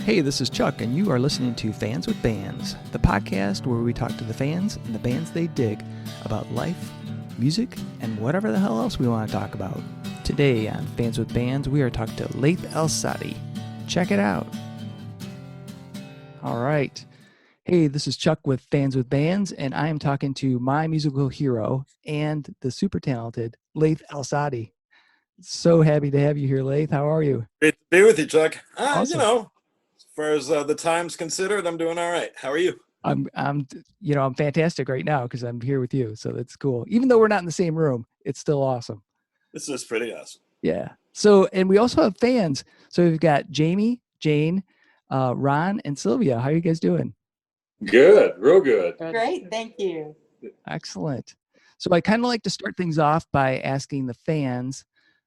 Hey, this is Chuck, and you are listening to Fans with Bands, the podcast where we talk to the fans and the bands they dig about life, music, and whatever the hell else we want to talk about. Today on Fans with Bands, we are talking to Laith Al-Saadi. Check it out. All right. Hey, this is Chuck with Fans with Bands, and I am talking to my musical hero and the super talented Laith Al-Saadi. So happy to have you here, Laith. How are you? Great to be with you, Chuck. Awesome. As far as the time's considered, I'm doing all right. How are you? I'm fantastic right now because I'm here with you. So that's cool. Even though we're not in the same room, it's still awesome. This is pretty awesome. Yeah. So, and we also have fans. So we've got Jaime, Jane, Ron, and Sylvia. How are you guys doing? Good, real good. Great, thank you. Excellent. So I kind of like to start things off by asking the fans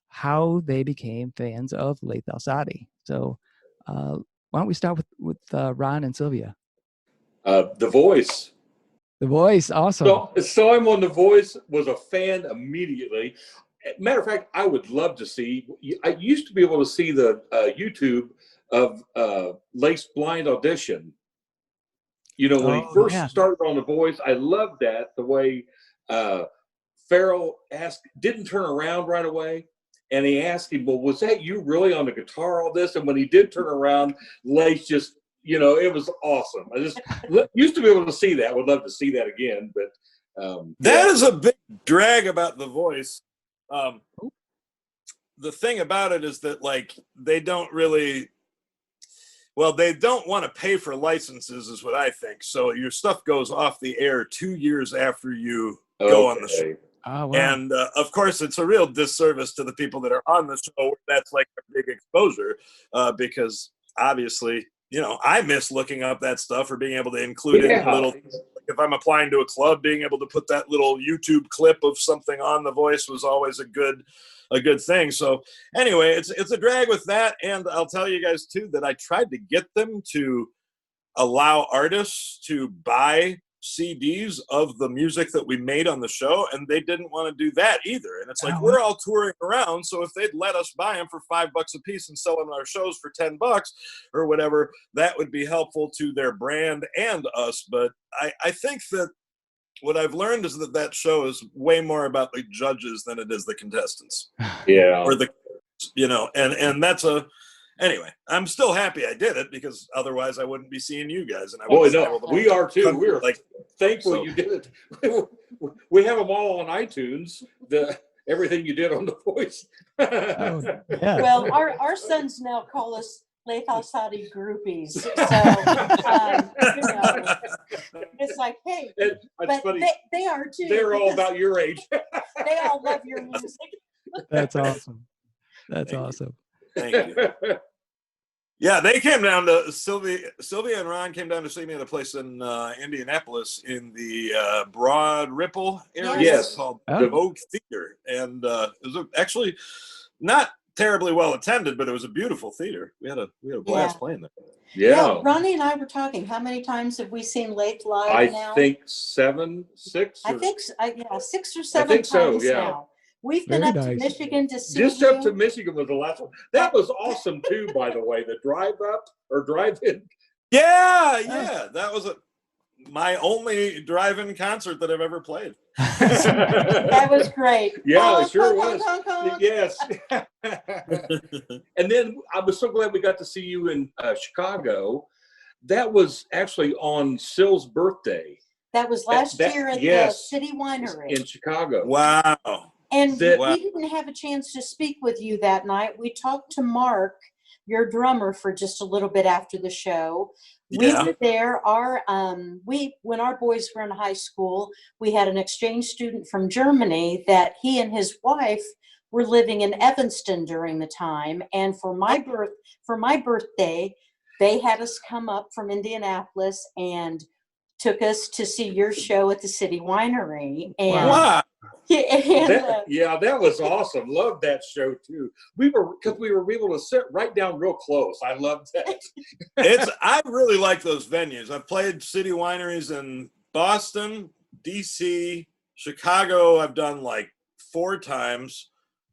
how they became fans of Laith Al-Saadi. So why don't we start with Ron and Sylvia? The Voice. The Voice, awesome. So I'm on The Voice, was a fan immediately. Matter of fact, I would love to see, I used to be able to see the YouTube of Laith's blind audition. You know, when he first started on The Voice, I loved that, the way Farrell didn't turn around right away. And he asked him, well, was that you really on the guitar, all this? And when he did turn around, Laith just, it was awesome. I just used to be able to see that. Would love to see that again. But that is a big drag about The Voice. The thing about it is that, like, they don't want to pay for licenses, is what I think. So your stuff goes off the air 2 years after you go on the show. Oh, wow. And of course, it's a real disservice to the people that are on the show. That's like a big exposure because obviously, I miss looking up that stuff or being able to include it in little things. Like if I'm applying to a club, being able to put that little YouTube clip of something on The Voice was always a good thing. So anyway, it's a drag with that. And I'll tell you guys too that I tried to get them to allow artists to buy CDs of the music that we made on the show, and they didn't want to do that either. And it's like, we're all touring around, so if they'd let us buy them for $5 a piece and sell them on our shows for $10 or whatever, that would be helpful to their brand and us. But I think that what I've learned is that show is way more about the judges than it is the contestants. Yeah. Or and that's anyway, I'm still happy I did it because otherwise I wouldn't be seeing you guys. And we are too. We're thankful you did it. We have them all on iTunes. Everything you did on The Voice. Yeah. Well, our sons now call us Laith Al-Saadi groupies. So it's like, hey, but they are too. They're all about your age. They all love your music. That's awesome. That's awesome. Thank you. Yeah, they came down to Sylvia and Ron came down to see me at a place in Indianapolis in the Broad Ripple area. Yes. Called the Vogue Theater. And it was actually not terribly well attended, but it was a beautiful theater. We had a blast playing there. Yeah. Ronnie and I were talking. How many times have we seen Laith live now? I think 6. I think 6 or 7 times now. We've been up to Michigan to see Just up to Michigan was the last one. That was awesome too, by the way. The drive up or drive in. Yeah. That was my only drive-in concert that I've ever played. That was great. Yeah, it sure was. Yes. And then I was so glad we got to see you in Chicago. That was actually on Syl's birthday. That was last year at the City Winery in Chicago. Wow. And we didn't have a chance to speak with you that night. We talked to Mark, your drummer, for just a little bit after the show. We were there. When our boys were in high school, we had an exchange student from Germany that he and his wife were living in Evanston during the time. And for my birthday, they had us come up from Indianapolis and took us to see your show at the City Winery. And wow. That was awesome. Loved that show too. We were able to sit right down real close. I loved that. I really like those venues. I've played City Wineries in Boston, DC, Chicago. I've done like 4 times.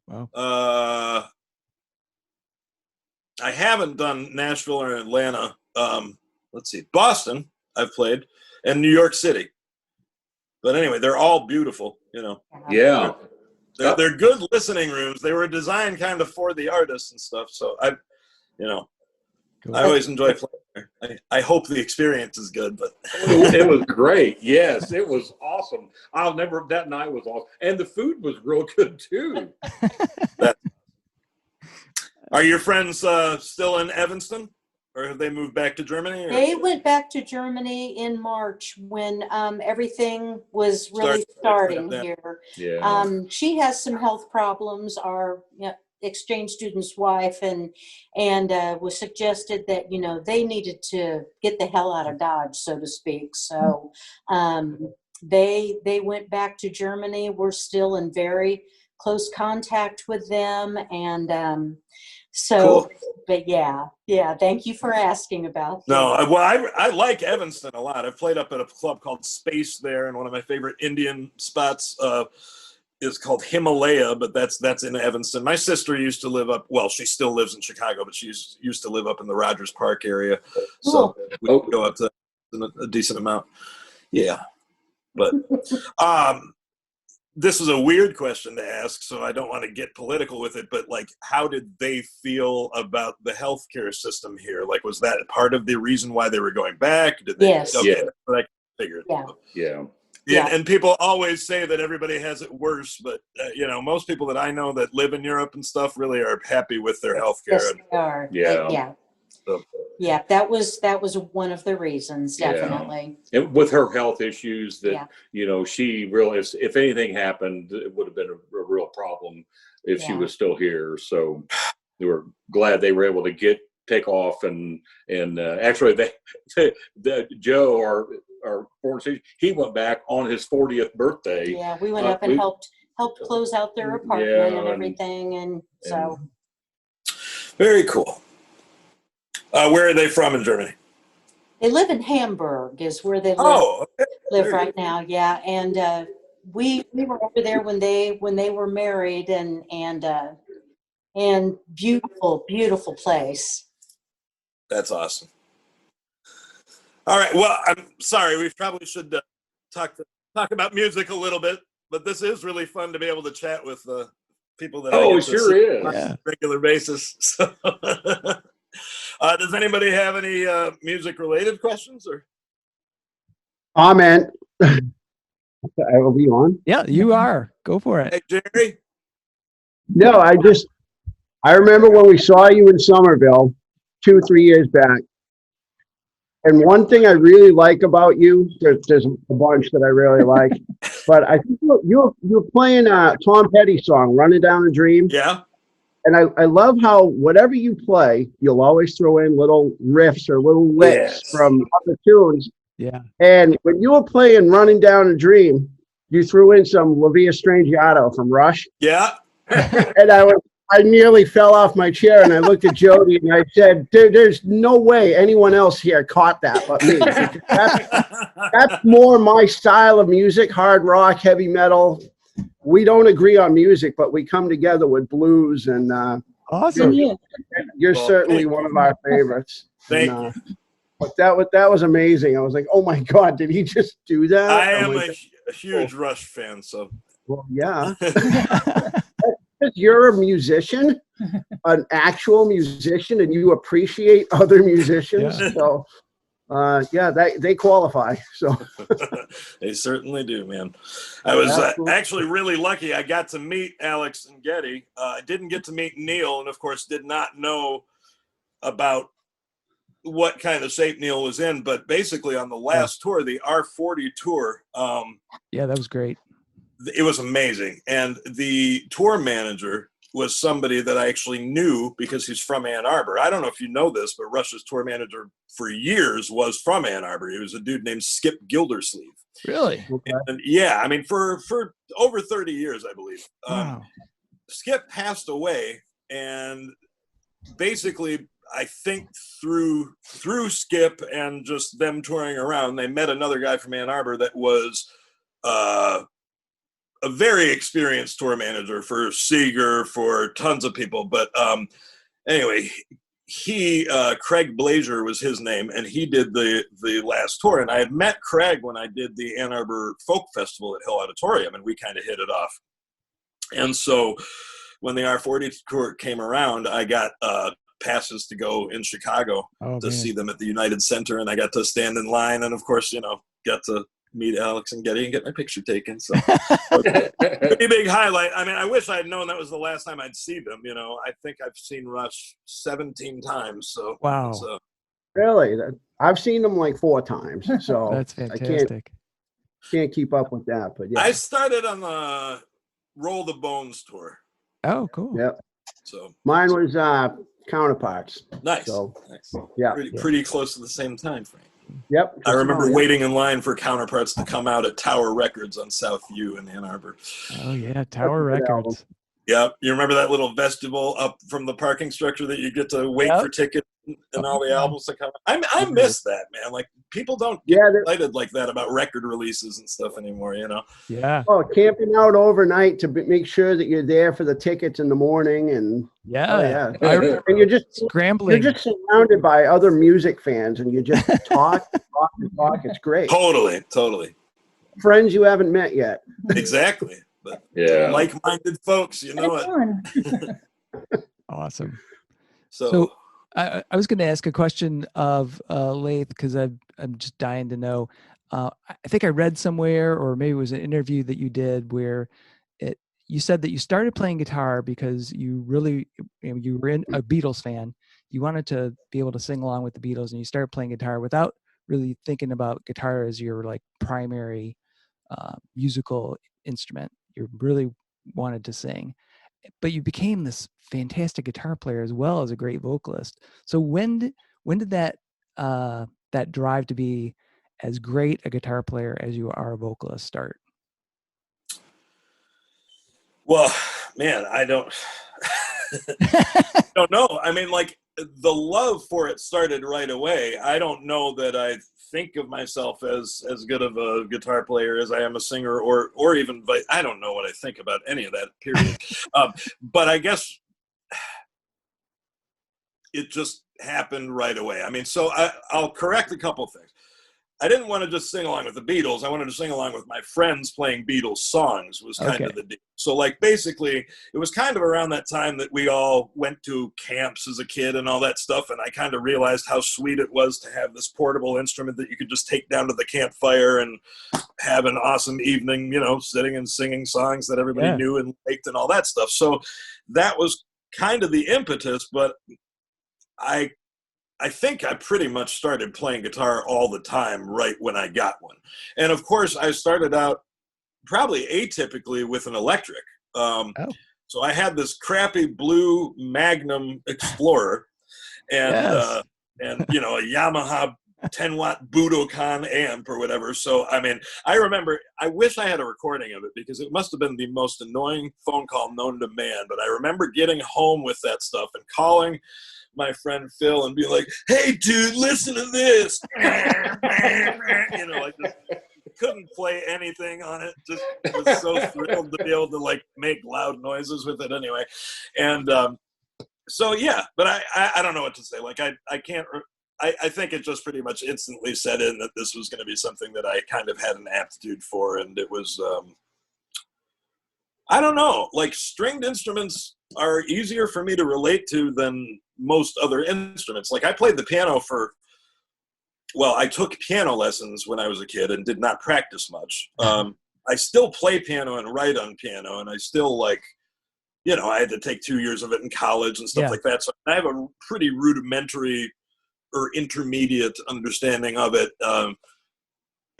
Wow. I haven't done Nashville or Atlanta. Let's see, Boston I've played, and New York City. But anyway, they're all beautiful, you know. Yeah. They're good listening rooms. They were designed kind of for the artists and stuff. So I always enjoy playing there. I hope the experience is good, but it was great. Yes, it was awesome. That night was awesome. And the food was real good too. Are your friends still in Evanston, or have they moved back to Germany? Or? They went back to Germany in March when everything was really starting here. Yeah. She has some health problems. Our exchange student's wife, and was suggested that they needed to get the hell out of Dodge, so to speak. So they went back to Germany. We're still in very close contact with them, and so. Cool. But yeah. Thank you for asking about that. No, well, I like Evanston a lot. I've played up at a club called Space there, and one of my favorite Indian spots is called Himalaya, but that's in Evanston. My sister used to live up. Well, she still lives in Chicago, but she used to live up in the Rogers Park area, so we go up to a decent amount. Yeah, but this is a weird question to ask, so I don't want to get political with it, but like, how did they feel about the healthcare system here? Like, was that part of the reason why they were going back? Did they? Yes. Okay, but I figured. Yeah. And people always say that everybody has it worse, but most people that I know that live in Europe and stuff really are happy with their healthcare. Yes, they are. Yeah. Yeah, that was one of the reasons, definitely. Yeah. And with her health issues, that she realized if anything happened, it would have been a real problem if she was still here. So they were glad they were able to take off, and actually Joe, our foreign student, he went back on his 40th birthday. Yeah, we went up and helped close out their apartment and everything, and so very cool. Where are they from in Germany? They live in Hamburg, is where they live right now. Yeah, and we were over there when they were married, and beautiful place. That's awesome. All right. Well, I'm sorry. We probably should talk about music a little bit, but this is really fun to be able to chat with people that it sure is on a regular basis. So. Does anybody have any music-related questions? Or comment? Are we on? Yeah, you are. Go for it. Hey, Jerry. No, I remember when we saw you in Somerville 2-3 years back. And one thing I really like about you, there's a bunch that I really like, but I think you were playing a Tom Petty song, "Running Down a Dream." Yeah. And I love how whatever you play, you'll always throw in little riffs or little licks from other tunes. Yeah. And when you were playing "Running Down a Dream," you threw in some La Via Strangiato from Rush. Yeah. And I nearly fell off my chair, and I looked at Jodi and I said, there's no way anyone else here caught that but me. That's more my style of music, hard rock, heavy metal. We don't agree on music, but we come together with blues, and awesome. You're certainly one of our favorites. Thank you. But that was amazing. I was like, oh my God, did he just do that? I am a huge Rush fan, so. Well, yeah. You're a musician, an actual musician, and you appreciate other musicians. Yeah. So, they qualify. So they certainly do, man. I was actually really lucky. I got to meet Alex and Getty. I didn't get to meet Neil, and of course, did not know about what kind of shape Neil was in. But basically, on the last tour, the R40 tour, that was great. It was amazing. And the tour manager was somebody that I actually knew because he's from Ann Arbor. I don't know if you know this, but Rush's tour manager for years was from Ann Arbor. He was a dude named Skip Gildersleeve. Really? And yeah, I mean, for over 30 years, I believe. Wow. Skip passed away, and basically, I think through Skip and just them touring around, they met another guy from Ann Arbor that was a very experienced tour manager for Seeger, for tons of people. But anyway, Craig Blazer was his name, and he did the last tour. And I had met Craig when I did the Ann Arbor Folk Festival at Hill Auditorium, and we kind of hit it off. And so when the R40 tour came around, I got passes to go in Chicago see them at the United Center, and I got to stand in line, and of course, got to meet Alex and Geddy and get my picture taken. So pretty big highlight. I mean, I wish I'd known that was the last time I'd see them. I think I've seen Rush 17 times. So wow, really, I've seen them like 4 times. So that's fantastic. I can't keep up with that, but yeah. I started on the Roll the Bones tour. Oh, cool. Yep. So mine was Counterparts. Nice. So, nice. Yeah. Pretty close to the same time frame. Yep. I remember waiting in line for Counterparts to come out at Tower Records on South U in Ann Arbor. Oh yeah, Tower Records. Yep. You remember that little vestibule up from the parking structure that you get to wait for tickets and all the albums to come out? I miss that, man. Like, people don't get excited like that about record releases and stuff anymore, Yeah. Oh, camping out overnight to make sure that you're there for the tickets in the morning, and yeah. And you're just scrambling. You're just surrounded by other music fans, and you just talk. It's great. Totally. Friends you haven't met yet. Exactly. But like-minded folks, you know it. Awesome. So I was going to ask a question of Laith, because I'm just dying to know. I think I read somewhere, or maybe it was an interview that you did, where you said that you started playing guitar because you really, you were a Beatles fan. You wanted to be able to sing along with the Beatles, and you started playing guitar without really thinking about guitar as your like primary musical instrument. You really wanted to sing, but you became this fantastic guitar player as well as a great vocalist. So when did that drive to be as great a guitar player as you are a vocalist start? Well, man, I don't know. I mean, like, the love for it started right away. I don't know that I think of myself as good of a guitar player as I am a singer, or even, but I don't know what I think about any of that, period. But I guess it just happened right away. I mean, so I'll correct a couple things. I didn't want to just sing along with the Beatles. I wanted to sing along with my friends playing Beatles songs was kind of the deal. So, like, basically, it was kind of around that time that we all went to camps as a kid and all that stuff, and I kind of realized how sweet it was to have this portable instrument that you could just take down to the campfire and have an awesome evening, sitting and singing songs that everybody knew and liked and all that stuff. So that was kind of the impetus, but I think I pretty much started playing guitar all the time right when I got one. And of course, I started out probably atypically with an electric. So I had this crappy blue Magnum Explorer and a Yamaha 10-watt Budokan amp or whatever. So, I mean, I remember, I wish I had a recording of it because it must have been the most annoying phone call known to man. But I remember getting home with that stuff and calling my friend Phil and be like, "Hey dude, listen to this." I just couldn't play anything on it. Just was so thrilled to be able to like make loud noises with it anyway. And so yeah, but I don't know what to say. Like I can't. I think it just pretty much instantly set in that this was going to be something that I kind of had an aptitude for, and it was. I don't know. Like, stringed instruments are easier for me to relate to than most other instruments. Like, I played the piano I took piano lessons when I was a kid and did not practice much. I still play piano and write on piano, and I still I had to take 2 years of it in college and stuff like that. So I have a pretty rudimentary or intermediate understanding of it.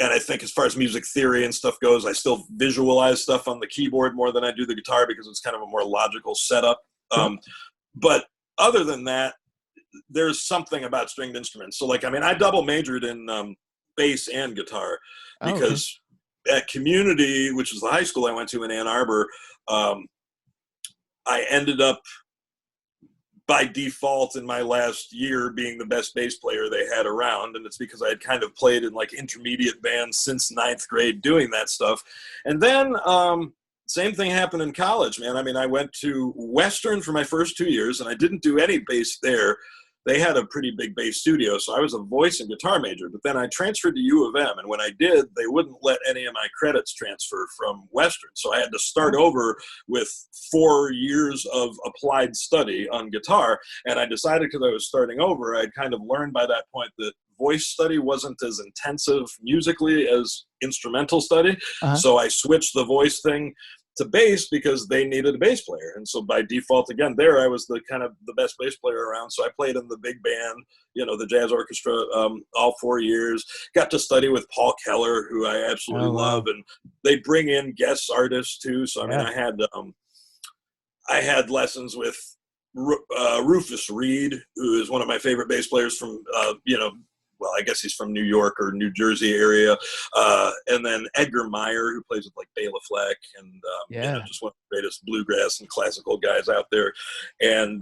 And I think as far as music theory and stuff goes, I still visualize stuff on the keyboard more than I do the guitar because it's kind of a more logical setup. But other than that, there's something about stringed instruments. So, I double majored in bass and guitar because at Community, which is the high school I went to in Ann Arbor, I ended up by default in my last year being the best bass player they had around. And it's because I had kind of played in intermediate bands since 9th grade doing that stuff. And then same thing happened in college, man. I mean, I went to Western for my first 2 years and I didn't do any bass there. they had a pretty big bass studio, so I was a voice and guitar major. But then I transferred to U of M, and when I did, they wouldn't let any of my credits transfer from Western. So I had to start over with 4 years of applied study on guitar. And I decided, because I was starting over, I'd kind of learned by that point that voice study wasn't as intensive musically as instrumental study. So I switched the voice thing to bass because they needed a bass player. And so by default, again, there I was the kind of the best bass player around. So I played in the big band, you know, the jazz orchestra, all 4 years. Got to study with Paul Keller, who I absolutely love. And they bring in guest artists too. So I mean, I had lessons with Rufus Reed, who is one of my favorite bass players from, you know, well, I guess he's from New York or New Jersey area. And then Edgar Meyer, who plays with like Bela Fleck and you know, just one of the greatest bluegrass and classical guys out there. And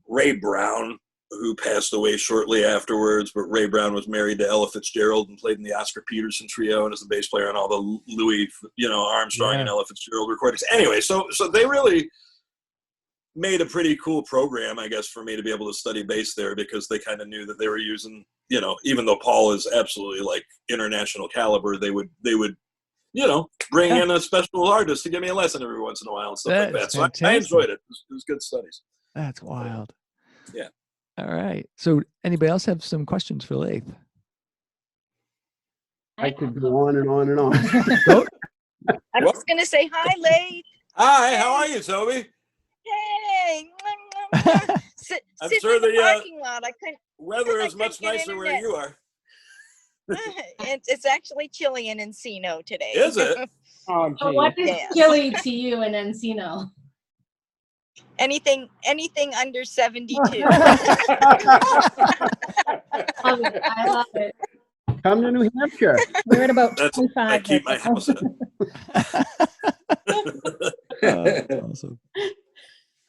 Ray Brown, who passed away shortly afterwards, but Ray Brown was married to Ella Fitzgerald and played in the Oscar Peterson trio and is the bass player on all the Louis, you know, Armstrong and Ella Fitzgerald recordings. Anyway, so they really made a pretty cool program, I guess, for me to be able to study bass there, because they kind of knew that they were using, you know, even though Paul is absolutely like international caliber, they would, you know, bring in a special artist to give me a lesson every once in a while and stuff like that. So I enjoyed it. It was good studies. That's wild. Yeah. All right. So anybody else have some questions for Laith? I could go on and on and on. I'm just going to say hi, Laith. Hi, how are you, Tobi? Hey. I'm Sit sure in the the parking lot. weather is much nicer where you are. It's actually chilly in Encino today. Is it? So what is chilly to you in Encino? Anything under 72. I love it. Come to New Hampshire. We're at about That's 25. I keep my house at. Awesome.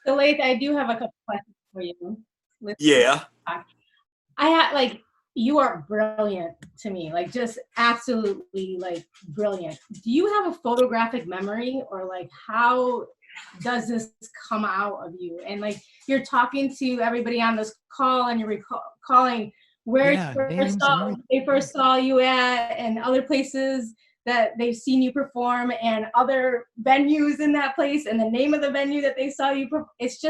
So, Laith, I do have a couple questions for you. Yeah. I had like, you are brilliant to me, like just absolutely like brilliant. Do you have a photographic memory, or like how does this come out of you? And like you're talking to everybody on this call and you're recalling where they first saw you at and other places that they've seen you perform and other venues in that place and the name of the venue that they saw you perform. It's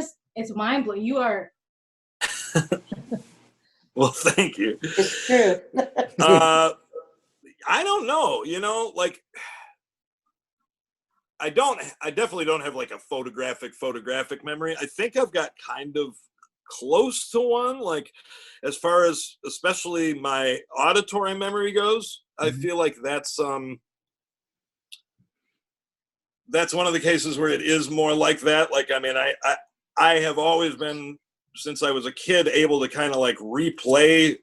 mind blowing. You are. Well, thank you. It's true. I don't know, you know, like I definitely don't have like a photographic memory. I think I've got kind of close to one, like as far as especially my auditory memory goes. I feel like that's one of the cases where it is more like that. Like, I mean, I have always been, since I was a kid, able to kind of like replay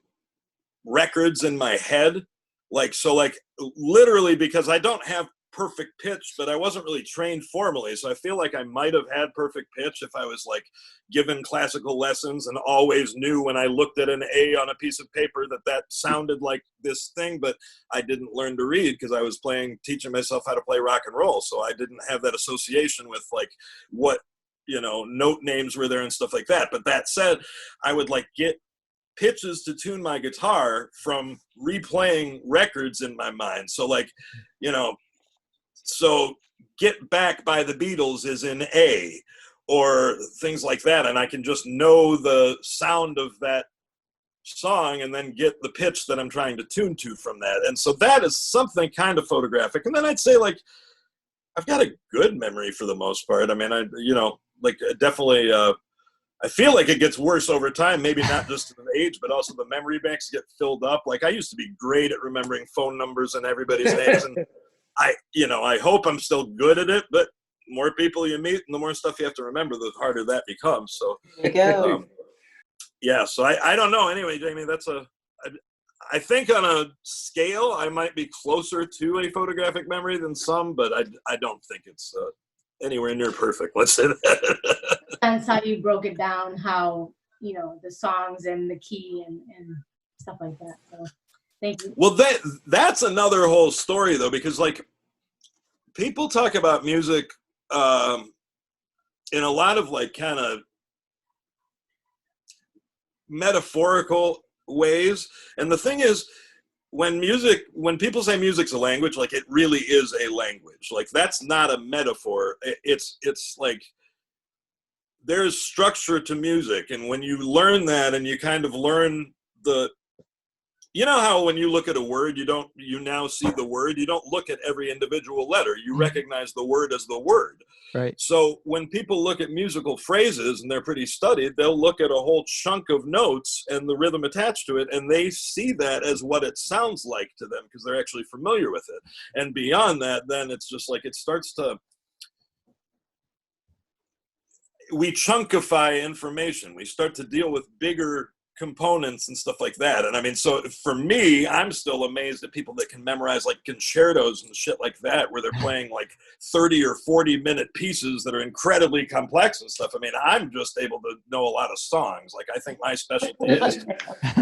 records in my head. Like, so like literally, because I don't have perfect pitch, but I wasn't really trained formally. So I feel like I might have had perfect pitch if I was like given classical lessons and always knew when I looked at an A on a piece of paper that sounded like this thing, but I didn't learn to read because I was teaching myself how to play rock and roll. So I didn't have that association with like what, you know, note names were there and stuff like that. But that said, I would like get pitches to tune my guitar from replaying records in my mind. So like, you know, so Get Back by the Beatles is in A, or things like that. And I can just know the sound of that song and then get the pitch that I'm trying to tune to from that. And so that is something kind of photographic. And then I'd say like, I've got a good memory for the most part. I mean, definitely, I feel like it gets worse over time, maybe not just in age, but also the memory banks get filled up. Like I used to be great at remembering phone numbers and everybody's names. And I hope I'm still good at it, but more people you meet and the more stuff you have to remember, the harder that becomes. So There you go. yeah, so I don't know. Anyway, Jaime, I think on a scale, I might be closer to a photographic memory than some, but I don't think it's anywhere near perfect. Let's say that. That's how you broke it down, how, you know, the songs and the key and stuff like that. So thank you. Well, that's another whole story, though, because like people talk about music in a lot of like kind of metaphorical ways. And the thing is, when people say music's a language, like it really is a language. Like that's not a metaphor. It's like there's structure to music. And when you learn that and you kind of learn you know how when you look at a word, you now see the word, you don't look at every individual letter. You recognize the word as the word. Right. So when people look at musical phrases and they're pretty studied, they'll look at a whole chunk of notes and the rhythm attached to it, and they see that as what it sounds like to them because they're actually familiar with it. And beyond that, then it's just like we chunkify information. We start to deal with bigger components and stuff like that. And I mean, so for me, I'm still amazed at people that can memorize like concertos and shit like that, where they're playing like 30 or 40-minute pieces that are incredibly complex and stuff. I mean, I'm just able to know a lot of songs. Like I think my specialty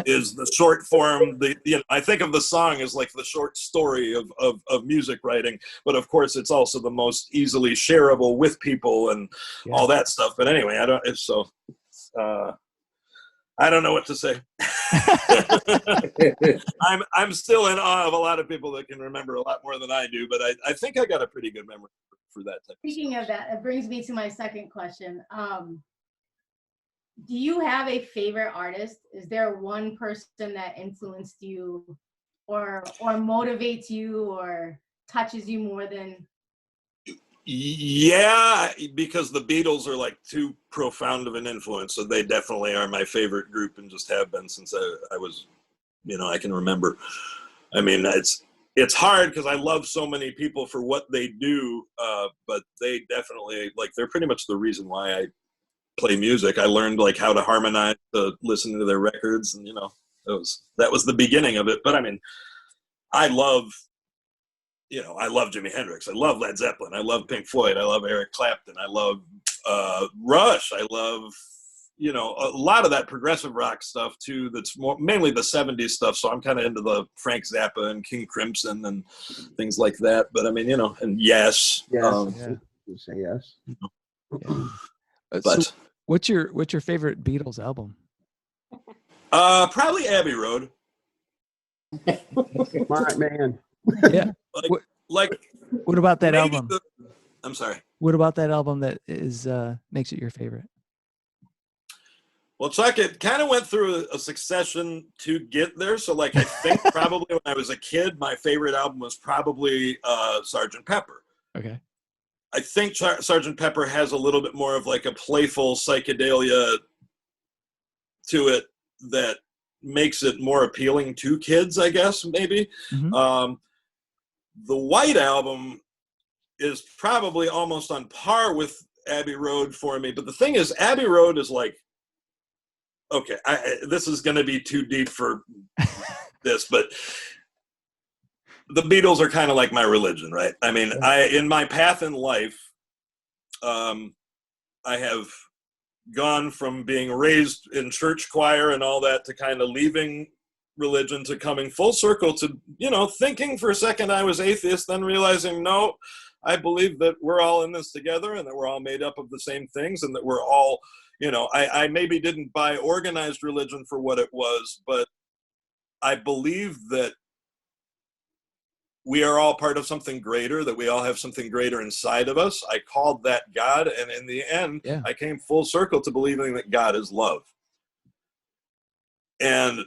is the short form. I think of the song as like the short story of music writing, but of course it's also the most easily shareable with people and all that stuff. But anyway, I don't know what to say. I'm still in awe of a lot of people that can remember a lot more than I do, but I think I got a pretty good memory for that type. Speaking of that, it brings me to my second question. Do you have a favorite artist? Is there one person that influenced you or motivates you or touches you more than? Yeah, because the Beatles are like too profound of an influence, so they definitely are my favorite group and just have been since I was, I can remember. I mean, it's hard because I love so many people for what they do, but they definitely, like, they're pretty much the reason why I play music. I learned like how to harmonize, listening to their records, and that was the beginning of it. But I mean, I love Jimi Hendrix. I love Led Zeppelin. I love Pink Floyd. I love Eric Clapton. I love Rush. I love, a lot of that progressive rock stuff too. That's mainly the 70s stuff. So I'm kind of into the Frank Zappa and King Crimson and things like that. But I mean, and Yes. You say yes. Yeah. But so what's your favorite Beatles album? probably Abbey Road. Smart man. Yeah. What about that album? I'm sorry. What about that album that is makes it your favorite? Well, Chuck, it kind of went through a succession to get there. So, like, I think probably when I was a kid, my favorite album was probably Sgt. Pepper. Okay. I think Sgt. Pepper has a little bit more of like a playful psychedelia to it that makes it more appealing to kids, I guess, maybe. Mm-hmm. The White Album is probably almost on par with Abbey Road for me. But the thing is, Abbey Road is like, okay, this is going to be too deep for this, but the Beatles are kind of like my religion, right? I mean, in my path in life, I have gone from being raised in church choir and all that to kind of leaving religion to coming full circle to, thinking for a second I was atheist, then realizing, no, I believe that we're all in this together and that we're all made up of the same things and that we're all, I maybe didn't buy organized religion for what it was, but I believe that we are all part of something greater, that we all have something greater inside of us. I called that God, and in the end, I came full circle to believing that God is love. And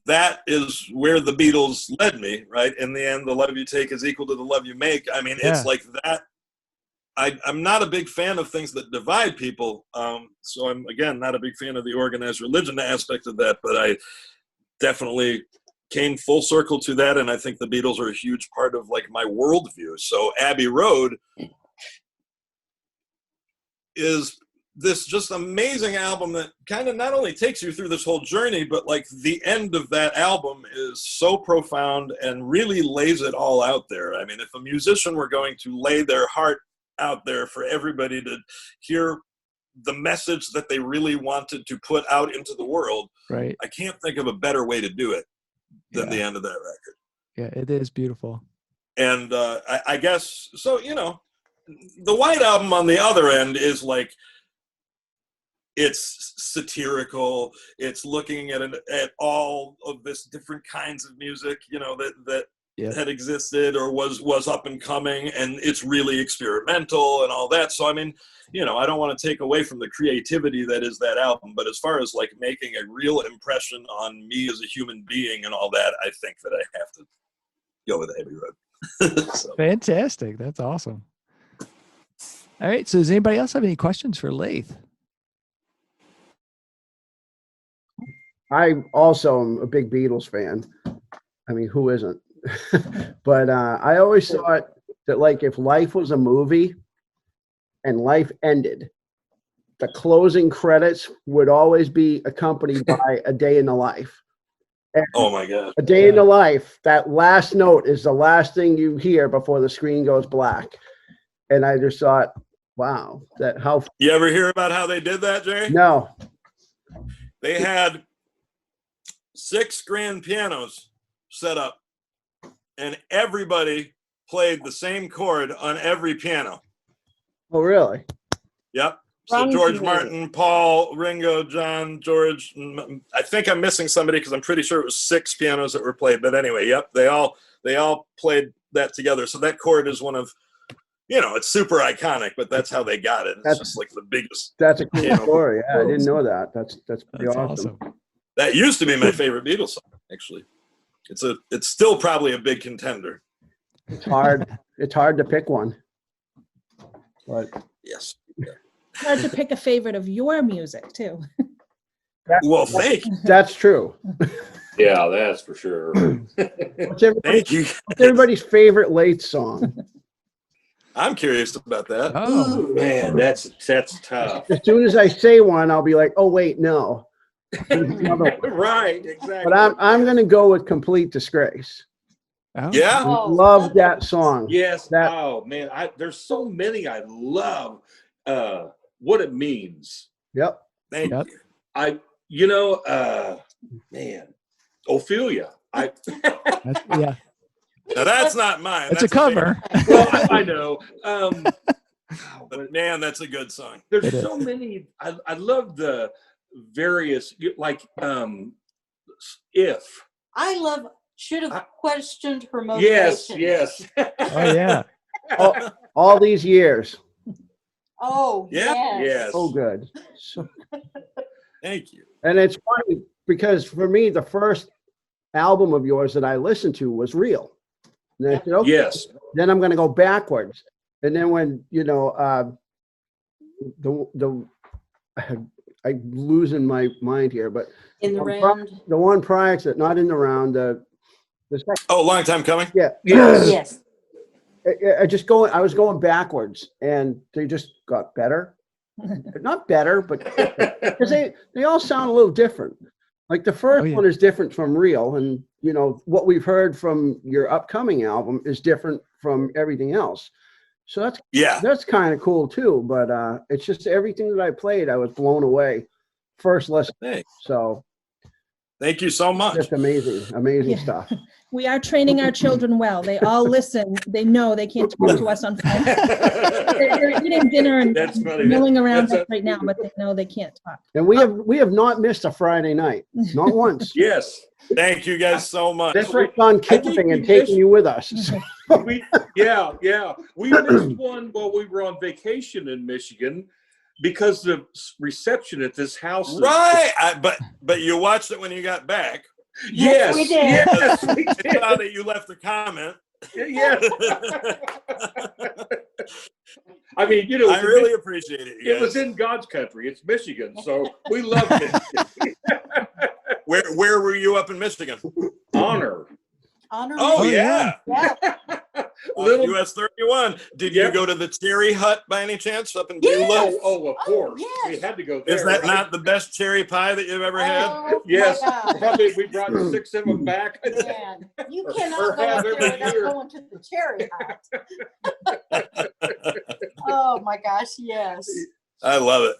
that is where the Beatles led me, right? In the end, the love you take is equal to the love you make. I mean, it's like that. I'm not a big fan of things that divide people. So I'm, again, not a big fan of the organized religion aspect of that, but I definitely came full circle to that. And I think the Beatles are a huge part of like my worldview. So Abbey Road is this just amazing album that kind of not only takes you through this whole journey, but like the end of that album is so profound and really lays it all out there. I mean, if a musician were going to lay their heart out there for everybody to hear the message that they really wanted to put out into the world, right? I can't think of a better way to do it than the end of that record. Yeah, it is beautiful. And I guess, so, the White Album on the other end is like, it's satirical. It's looking at all of this different kinds of music, you know, that had existed or was up and coming, and it's really experimental and all that. So I mean, you know, I don't want to take away from the creativity that is that album, but as far as like making a real impression on me as a human being and all that, I think that I have to go with Abbey Road. So. Fantastic. That's awesome. All right. So does anybody else have any questions for Laith? I also am a big Beatles fan. I mean, who isn't? But I always thought that, like, if life was a movie and life ended, the closing credits would always be accompanied by a day in the life. And oh my God. A day in the life, that last note is the last thing you hear before the screen goes black. And I just thought, wow, that how. You ever hear about how they did that, Jerry? No. They had 6 grand pianos set up, and everybody played the same chord on every piano. Oh, really? Yep. So George Martin, Paul, Ringo, John, George. I think I'm missing somebody because I'm pretty sure it was 6 pianos that were played. But anyway, yep, they all played that togetgether. So that chord is one of, you know, it's super iconic, but that's how they got it. It's just like the biggest. That's a cool story. Yeah, I didn't know that. That's pretty awesome. That used to be my favorite Beatles song, actually. It's still probably a big contender. It's hard to pick one. But yes. Hard to pick a favorite of your music too. Well, thank you. That's true. Yeah, that's for sure. Thank you. What's everybody's favorite Laith song? I'm curious about that. Oh man, that's tough. As soon as I say one, I'll be like, oh wait, no. Right, exactly. But I'm gonna go with Complete Disgrace. Oh. Yeah. Love that song. Yes. Oh man, there's so many I love. What it means. Yep. Thank you. Man, Ophelia. Yeah. Now that's not mine. It's a cover. Well, I know. But man, that's a good song. There's so many. I love the various, like, if. I should have questioned her motivation. Yes. Oh yeah. All these years. Oh yes. So good. Thank you. And it's funny because for me, the first album of yours that I listened to was Real. And I said, okay, yes. Then I'm going to go backwards. And then when, you know, I'm losing my mind here, but in the round, the one prior to it, not in the round, the second. Oh, long time coming. Yeah. yes. I was going backwards, and they just got better. Not better, but because they all sound a little different. Like the first one is different from Real, and you know what we've heard from your upcoming album is different from everything else. So that's kind of cool too. But it's just everything that I played, I was blown away. First listen. Thanks. So thank you so much. Just amazing stuff. We are training our children well. They all listen. They know they can't talk to us on phone. They're eating dinner and milling around right now, but they know they can't talk. And we have not missed a Friday night, not once. Yes. Thank you guys so much. That's right, on camping and taking you with us. We missed one while we were on vacation in Michigan because the reception at this house. Right. But you watched it when you got back. Yes, we did. Yes, we did. I saw that you left a comment. Yes. I mean, you know, I really appreciate it. It was in God's country. It's Michigan, so we love it. Where were you up in Michigan? Honor. Oh yeah. US 31. Did you go to the Cherry Hut by any chance up in Beulah? Oh, of course. We had to go there. Is that not the best cherry pie that you've ever had? Yes. Probably we brought 6 of them back. Man, you cannot go up there without going to the Cherry Hut. Oh my gosh, yes. I love it.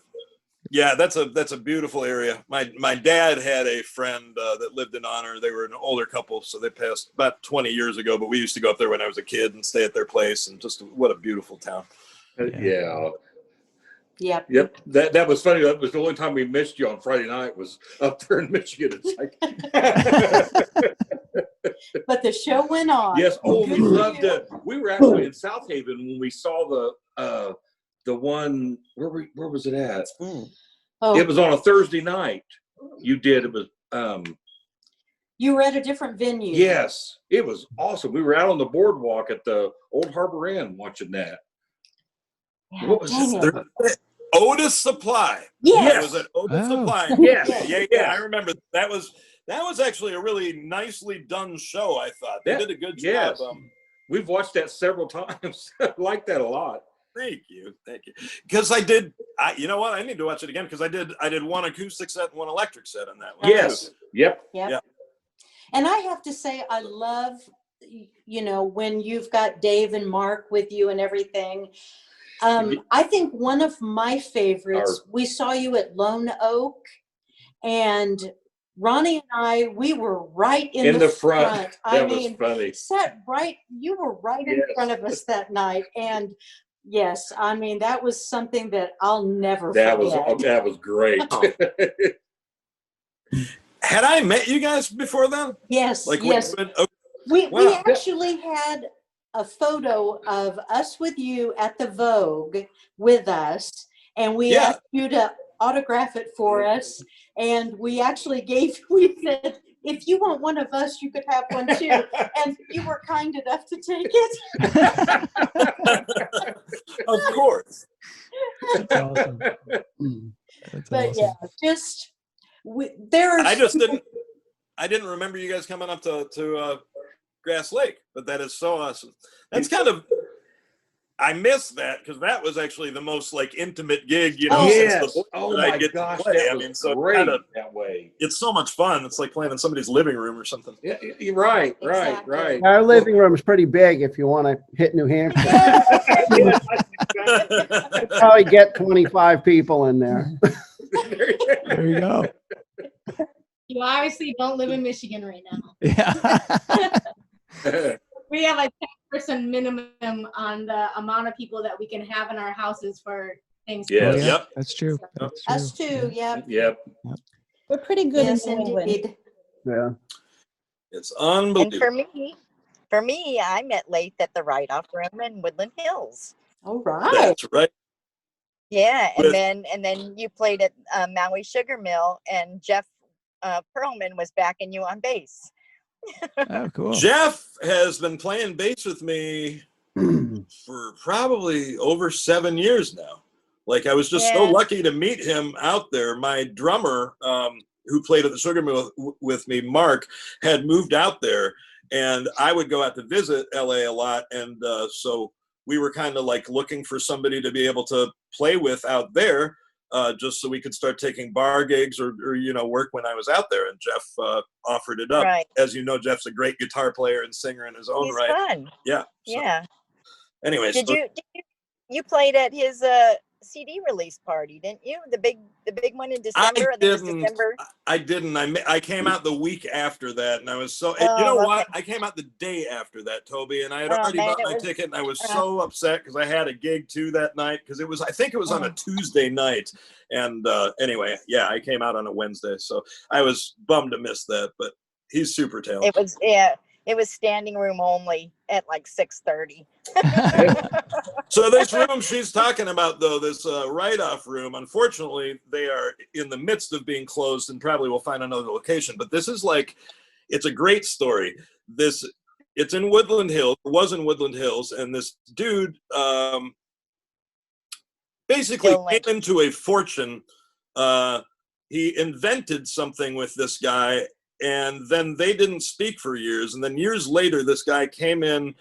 Yeah, that's a beautiful area. My dad had a friend that lived in Honor. They were an older couple, so they passed about 20 years ago. But we used to go up there when I was a kid and stay at their place. And just what a beautiful town. Yeah. Yep. Yep. That was funny. That was the only time we missed you on Friday night was up there in Michigan. It's like But the show went on. yes. Oh, Good we for loved you. it. We were actually in South Haven when we saw the one where was it at? Oh, It was on a Thursday night. You did. It was you were at a different venue. yes. It was awesome. We were out on the boardwalk at the Old Harbor Inn watching that. Yeah, What was dang it? it. Otis Supply. Yes. It was at Otis Oh. Supply. Yes. Yeah. I remember that was actually a really nicely done show. I thought they did a good job. Yes. We've watched that several times. I like that a lot. Thank you. Because you know what? I need to watch it again because I did one acoustic set and one electric set on that one. Yes. Yep. And I have to say, I love, when you've got Dave and Mark with you and everything. I think one of my favorites, we saw you at Lone Oak, and Ronnie and I, we were right in the front. That was funny. You were right in front of us that night. And yes, I mean, that was something that I'll never forget. That was great. Had I met you guys before then? Yes, yes. We actually had a photo of us with you at the Vogue with us, and we asked you to autograph it for us, and we actually we said, if you want one of us, you could have one too, and you were kind enough to take it. Of course. That's awesome. But yeah, I didn't remember you guys coming up to Grass Lake, but that is so awesome. That's I miss that because that was actually the most intimate gig, Yes. since Oh I my get gosh, to play. that was great that way. It's so much fun. It's like playing in somebody's living room or something. Yeah, you're right. Exactly. Right. Our living room's pretty big if you want to hit New Hampshire. Probably get 25 people in there. There you go. You obviously don't live in Michigan right now. Yeah. We have a 10-person minimum on the amount of people that we can have in our houses for things. Yes. Oh, yeah. Yep. That's true. That's true. Us too, Yeah. yep. We're pretty good Yes, in New England. indeed. Yeah. It's And unbelievable. for me, I met Laith at the Write-Off Room in Woodland Hills. All right. That's right. Yeah, With- and then you played at Maui Sugar Mill, and Jeff Perlman was backing you on bass. Oh, cool. Jeff has been playing bass with me for probably over 7 years now. I was just so lucky to meet him out there. My drummer, who played at the Sugar Mill with me, Mark, had moved out there, and I would go out to visit LA a lot, and so we were kind of looking for somebody to be able to play with out there, just so we could start taking bar gigs or work when I was out there. And Jeff offered it up. Right. As you know, Jeff's a great guitar player and singer in his own He's right. fun. Yeah. Yeah. Anyways, Did you played at his CD release party, didn't you? The big one in December. I didn't. I came out the week after that, and I was so. Oh, what? I came out the day after that, Toby, and I had already bought my ticket, and I was so upset because I had a gig too that night because I think it was on a Tuesday night, and anyway, yeah, I came out on a Wednesday, so I was bummed to miss that, but he's super talented. It was standing room only at 6:30. So this room she's talking about, though, this write-off room, unfortunately, they are in the midst of being closed and probably will find another location. But this is it's a great story. It's in Woodland Hills, was in Woodland Hills, and this dude basically came into a fortune. He invented something with this guy, and then they didn't speak for years. And then years later, this guy came in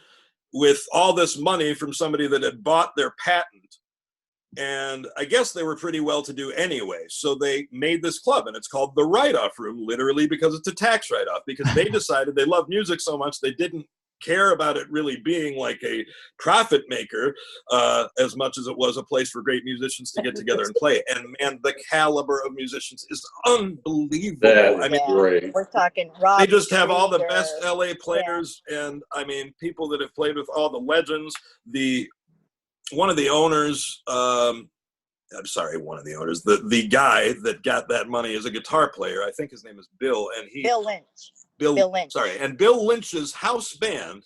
with all this money from somebody that had bought their patent. And I guess they were pretty well-to-do anyway. So they made this club, and it's called the Write-Off Room, literally because it's a tax write-off, because they decided they loved music so much they didn't care about it really being a profit maker as much as it was a place for great musicians to get together and play. And man, the caliber of musicians is unbelievable. Great. We're talking Rob. They just have all the best LA players, and I mean people that have played with all the legends. One of the owners I'm sorry, one of the owners, the guy that got that money is a guitar player. I think his name is Bill, and Bill Lynch. Bill Lynch. Sorry, and Bill Lynch's house band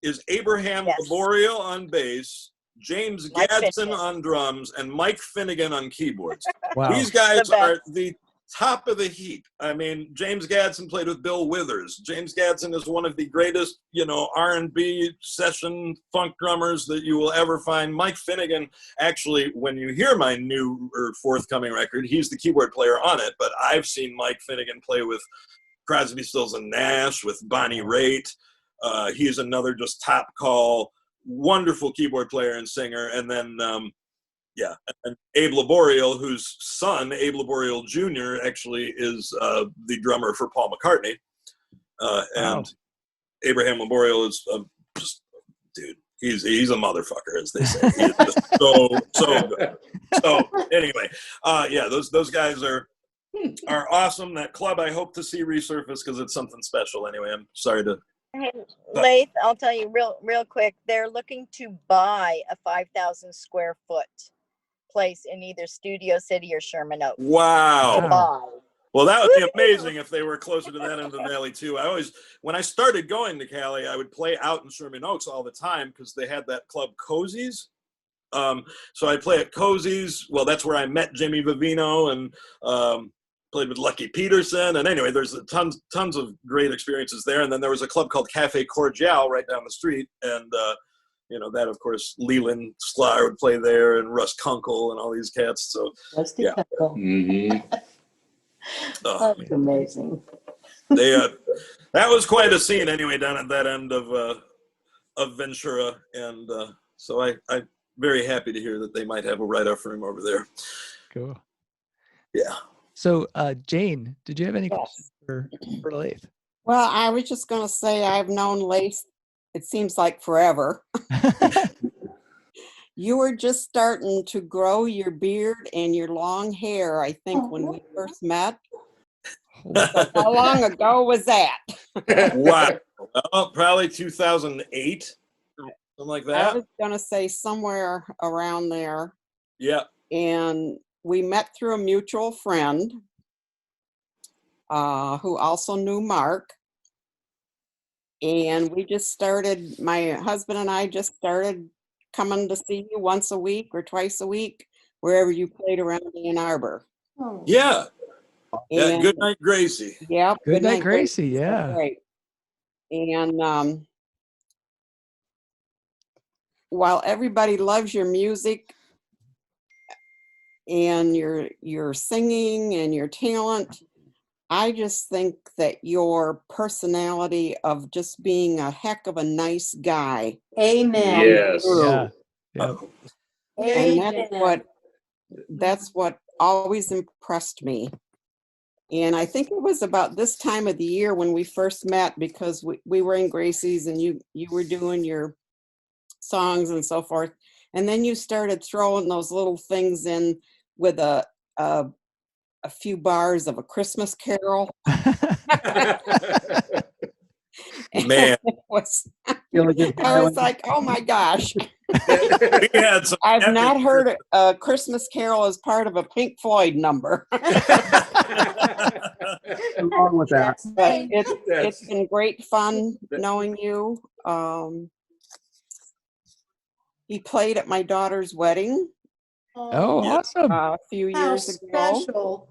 is Abraham Laborio on bass, James Gadsden on drums, and Mike Finnegan on keyboards. Wow. These guys are the top of the heap. I mean, James Gadsden played with Bill Withers. James Gadsden is one of the greatest, R&B session funk drummers that you will ever find. Mike Finnegan, actually, when you hear my new or forthcoming record, he's the keyboard player on it, but I've seen Mike Finnegan play with Crosby, Stills, and Nash, with Bonnie Raitt. He's another just top call, wonderful keyboard player and singer. And then, and Abe Laboriel, whose son, Abe Laboriel Jr., actually is the drummer for Paul McCartney. And Abraham Laboriel is just, dude, he's a motherfucker, as they say. He is just so good. So anyway, those guys are awesome. That club, I hope to see resurface because it's something special. Anyway, I'm sorry to. Hey, Laith, I'll tell you real quick. They're looking to buy a 5,000 square foot place in either Studio City or Sherman Oaks. Wow. Well, that would be amazing if they were closer to that end of the valley too. When I started going to Cali, I would play out in Sherman Oaks all the time because they had that club Cozy's. So I'd play at Cozy's. Well, that's where I met Jimmy Vivino and played with Lucky Peterson. And anyway, there's tons of great experiences there. And then there was a club called Cafe Cordial right down the street. And, that, of course, Leland Sklar would play there, and Russ Kunkel and all these cats. So, Rusty Kunkel. Mm-hmm. That's amazing. That was quite a scene anyway down at that end of Ventura. And so I'm very happy to hear that they might have a write-off room over there. Cool. Yeah. So, Jane, did you have any questions for Laith? Well, I was just going to say I've known Laith, it seems like forever. You were just starting to grow your beard and your long hair, I think, when we first met. So how long ago was that? Wow. Well, probably 2008, something like that. I was going to say somewhere around there. Yeah. And we met through a mutual friend who also knew Mark. And we just started, my husband and I just started coming to see you once a week or twice a week, wherever you played around Ann Arbor. Yeah. Yeah. Good Night, Gracie. Yeah. Good Night, Gracie. Yeah. Great. And while everybody loves your music and your singing and your talent, I just think that your personality of just being a heck of a nice guy. Amen. Yes. Yeah. And that's what always impressed me. And I think it was about this time of the year when we first met, because we were in Gracie's and you were doing your songs and so forth. And then you started throwing those little things in with a few bars of A Christmas Carol. Man. I was like, oh my gosh. I've not heard A Christmas Carol as part of a Pink Floyd number. Along with that. But it's been great fun knowing you. He played at my daughter's wedding. Oh, awesome. A few years ago. Special.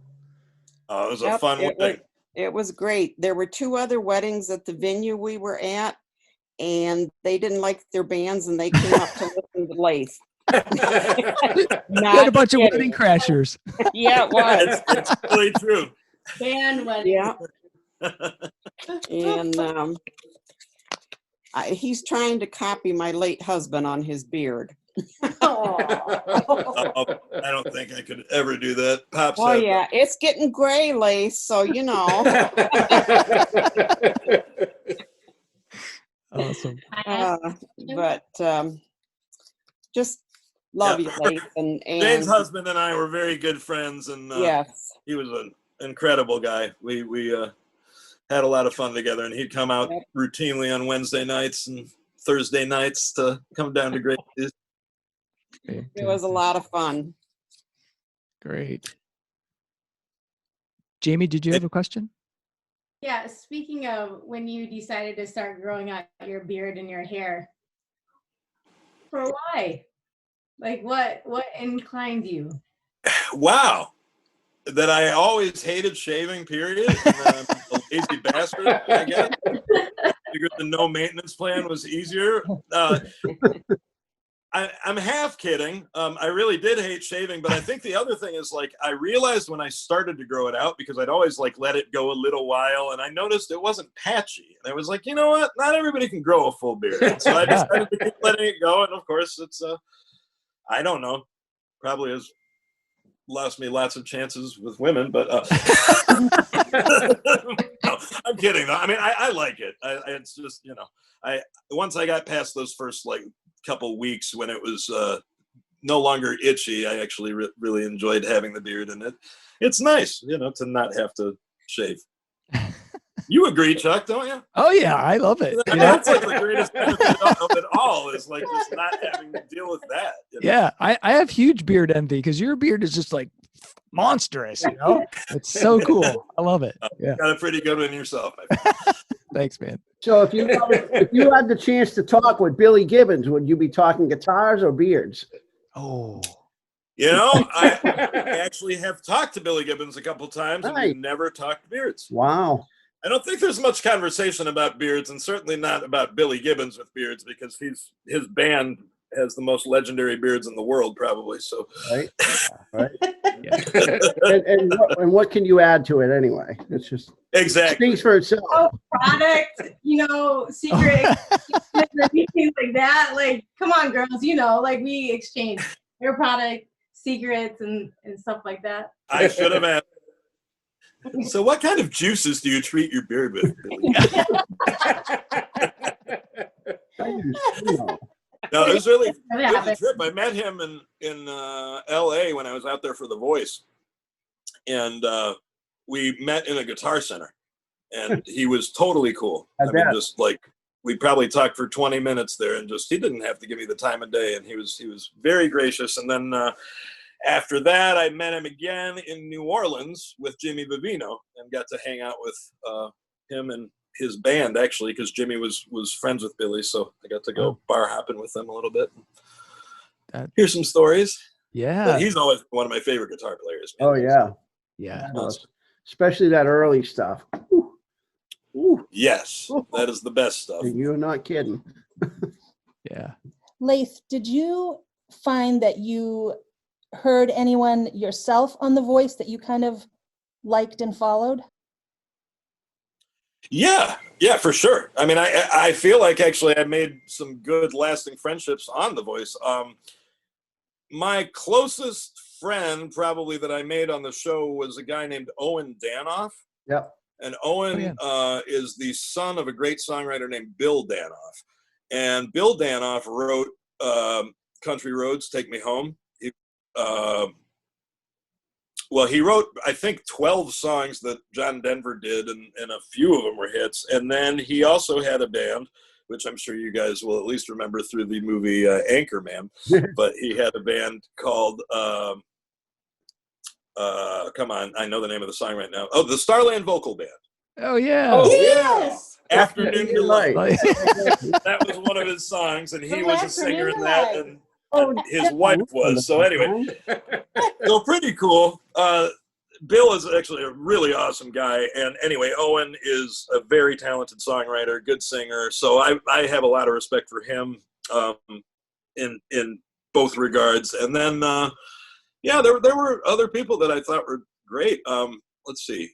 Oh, it was a fun wedding. It was great. There were 2 other weddings at the venue we were at, and they didn't like their bands, and they came up to listen to Laith. You had a bunch of wedding crashers. Yeah, it was. It's really true. Band wedding. Yeah. And he's trying to copy my late husband on his beard. I don't think I could ever do that. Pop Oh said, yeah, it's getting gray, Lace, so you know. Awesome. But just love you, Lace. And Jane's husband and I were very good friends, and yes, he was an incredible guy. We had a lot of fun together, and he'd come out routinely on Wednesday nights and Thursday nights to come down to Gracie's. it was a lot of fun. Great. Jaime, did you have a question? Yeah, speaking of when you decided to start growing out your beard and your hair, for why? Like what inclined you? Wow. That I always hated shaving, period. And I'm a lazy bastard, I guess. Figured the no maintenance plan was easier. I'm half kidding. I really did hate shaving, but I think the other thing is like I realized when I started to grow it out, because I'd always like let it go a little while, and I noticed it wasn't patchy. And I was like, you know what? Not everybody can grow a full beard. So I decided to keep letting it go. And of course, it's I don't know, probably has lost me lots of chances with women, but no, I'm kidding though. I mean, I like it. It's just, you know, once I got past those first like couple weeks when it was no longer itchy, I actually really enjoyed having the beard, and it's nice, you know, to not have to shave. You agree, Chuck, don't you? Oh yeah, I love it. That's like the greatest benefit of it all is like just not having to deal with that. You know? Yeah, I have huge beard envy because your beard is just like monstrous, you know? It's so cool. I love it. Yeah. Got a pretty good one yourself, my friend. Thanks, man. So if you had the chance to talk with Billy Gibbons, would you be talking guitars or beards? Oh. You know, I actually have talked to Billy Gibbons a couple times, and we've never talked beards. Wow. I don't think there's much conversation about beards, and certainly not about Billy Gibbons with beards, because his band has the most legendary beards in the world, probably. So, right. Yeah. and what can you add to it anyway? It's just exactly speaks for itself. Oh, product, you know, secret, things like that. Like, come on, girls, you know, like we exchange your product, secrets, and stuff like that. I should have asked. So what kind of juices do you treat your beard with, Billy? No, it was really it was a trip. I met him in L.A. when I was out there for The Voice, and we met in a Guitar Center, and he was totally cool. I mean, just like we probably talked for 20 minutes there, and just he didn't have to give me the time of day, and he was very gracious. And then after that, I met him again in New Orleans with Jimmy Vivino, and got to hang out with him and his band, actually, because Jimmy was friends with Billy, so I got to go bar hopping with them a little bit. Here's some stories. Yeah, but he's always one of my favorite guitar players. Man. Oh yeah, yeah, especially that early stuff. Ooh. Yes, that is the best stuff. You're not kidding. Yeah. Laith, did you find that you heard anyone yourself on The Voice that you kind of liked and followed? Yeah, for sure. I mean, I feel like actually I made some good lasting friendships on The Voice. My closest friend probably that I made on the show was a guy named Owen Danoff. Yep. And Owen is the son of a great songwriter named Bill Danoff. And Bill Danoff wrote Country Roads, Take Me Home. He wrote, I think, 12 songs that John Denver did, and a few of them were hits. And then he also had a band, which I'm sure you guys will at least remember through the movie Anchorman. But he had a band called, come on, I know the name of the song right now. Oh, the Starland Vocal Band. Oh, yeah. Oh, yes. Afternoon Delight. That was one of his songs, and he was a singer in that, and his wife was. So anyway, so pretty cool. Bill is actually a really awesome guy, and anyway, Owen is a very talented songwriter, good singer. So I have a lot of respect for him in both regards. And then there were other people that I thought were great. Let's see.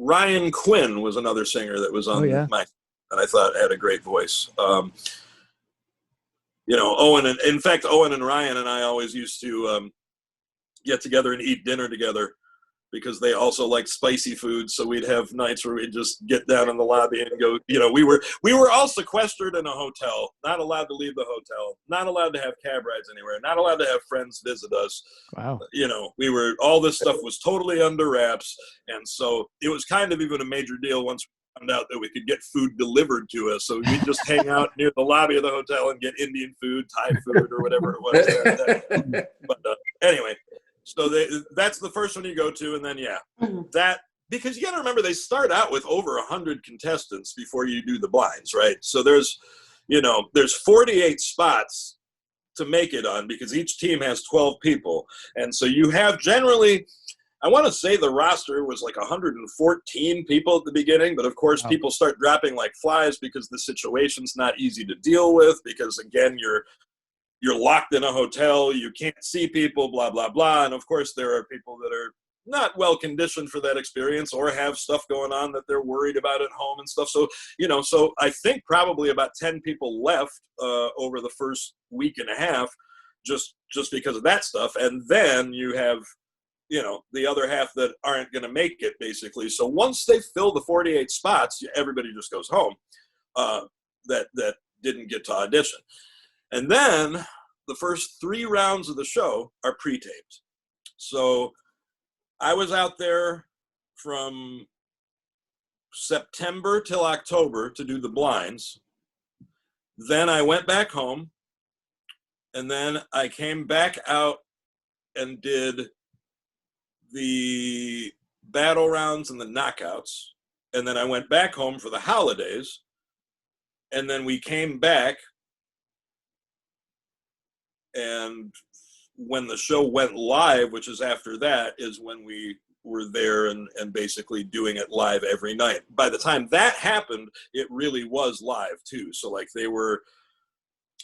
Ryan Quinn was another singer that was on my, and I thought had a great voice. You know, Owen and Ryan and I always used to get together and eat dinner together because they also liked spicy food. So we'd have nights where we'd just get down in the lobby and go, you know, we were all sequestered in a hotel, not allowed to leave the hotel, not allowed to have cab rides anywhere, not allowed to have friends visit us. Wow. You know, all this stuff was totally under wraps. And so it was kind of even a major deal once we found out that we could get food delivered to us. So we'd just hang out near the lobby of the hotel and get Indian food, Thai food, or whatever it was. But anyway, So that's the first one you go to, and then Mhm. that, because you got to remember they start out with over 100 contestants before you do the blinds, right? So there's 48 spots to make it on, because each team has 12 people, and so you have generally, I want to say the roster was like 114 people at the beginning, but of course people start dropping like flies because the situation's not easy to deal with, because again, you're locked in a hotel, you can't see people, blah, blah, blah. And of course there are people that are not well conditioned for that experience or have stuff going on that they're worried about at home and stuff. So, so I think probably about 10 people left over the first week and a half, just because of that stuff. And then you have, the other half that aren't going to make it, basically. So once they fill the 48 spots, everybody just goes home that didn't get to audition. And then the first 3 rounds of the show are pre-taped. So I was out there from September till October to do the blinds. Then I went back home, and then I came back out and did the battle rounds and the knockouts. And then I went back home for the holidays. And then we came back, and when the show went live, which is after that, is when we were there and basically doing it live every night. By the time that happened, it really was live too. So like they were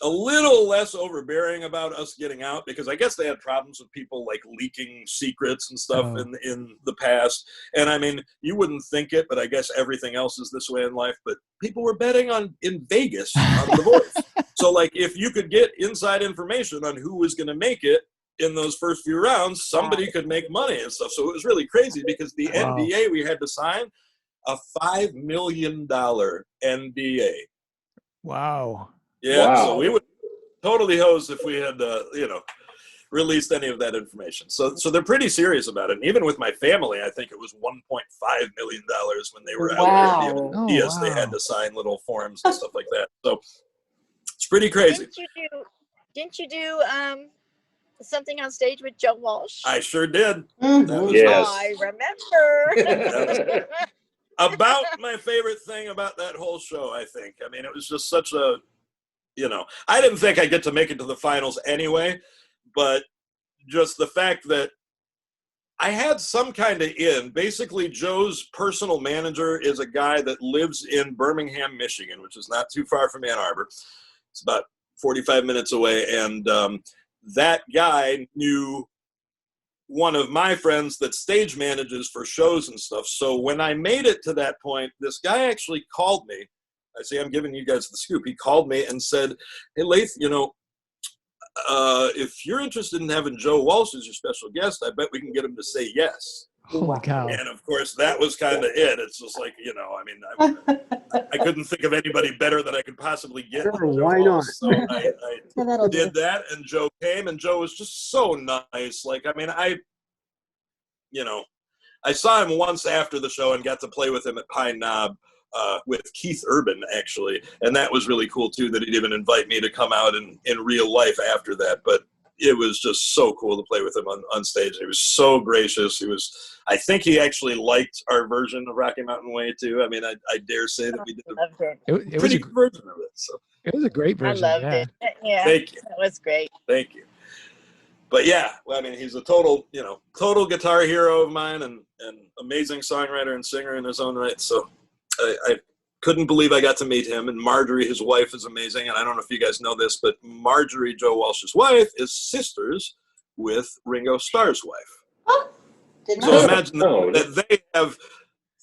a little less overbearing about us getting out, because I guess they had problems with people like leaking secrets and stuff in the past. And I mean, you wouldn't think it, but I guess everything else is this way in life. But people were betting in Vegas on The Voice. So like if you could get inside information on who was going to make it in those first few rounds, somebody could make money and stuff. So it was really crazy, because the NDA we had to sign, a $5 million NDA. Wow. Yeah, Wow. so we would totally hose if we had, released any of that information. So they're pretty serious about it. And even with my family, I think it was $1.5 million when they were out there. Even yes, they had to sign little forms and stuff like that. So it's pretty crazy. Didn't you do something on stage with Joe Walsh? I sure did. Yes. I remember. About my favorite thing about that whole show, I think. I mean, it was just such a, I didn't think I'd get to make it to the finals anyway, but just the fact that I had some kind of in. Basically, Joe's personal manager is a guy that lives in Birmingham, Michigan, which is not too far from Ann Arbor. It's about 45 minutes away. And that guy knew one of my friends that stage manages for shows and stuff. So when I made it to that point, this guy actually called me. I say, I'm giving you guys the scoop. He called me and said, hey, Laith, if you're interested in having Joe Walsh as your special guest, I bet we can get him to say yes. Oh my God. And of course, that was kind of it. It's just like, I couldn't think of anybody better that I could possibly get. Sure, why not? So I did that, and Joe came, and Joe was just so nice. Like, I mean, I saw him once after the show and got to play with him at Pine Knob with Keith Urban, actually. And that was really cool, too, that he'd even invite me to come out in real life after that. But it was just so cool to play with him on stage. He was so gracious. I think he actually liked our version of Rocky Mountain Way, too. I mean, I dare say that we did a pretty good version of it. So it was a great version. I loved it. Yeah, thank you. That was great. Thank you. But yeah, I mean, he's a total guitar hero of mine, and amazing songwriter and singer in his own right. So I couldn't believe I got to meet him. And Marjorie, his wife, is amazing. And I don't know if you guys know this, but Marjorie, Joe Walsh's wife, is sisters with Ringo Starr's wife. Oh, so imagine that they have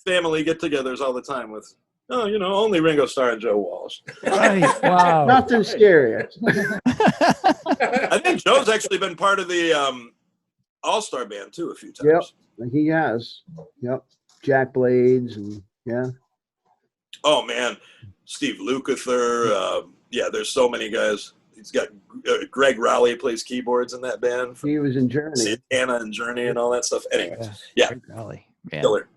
family get-togethers all the time with, only Ringo Starr and Joe Walsh. Right. Wow. Nothing scary. I think Joe's actually been part of the All-Star band, too, a few times. Yep, he has. Yep. Jack Blades and, yeah. Oh, man. Steve Lukather. There's so many guys. He's got Greg Raleigh plays keyboards in that band. He was in Journey. Santana and Journey and all that stuff. Anyway, yeah. Greg Raleigh. Killer.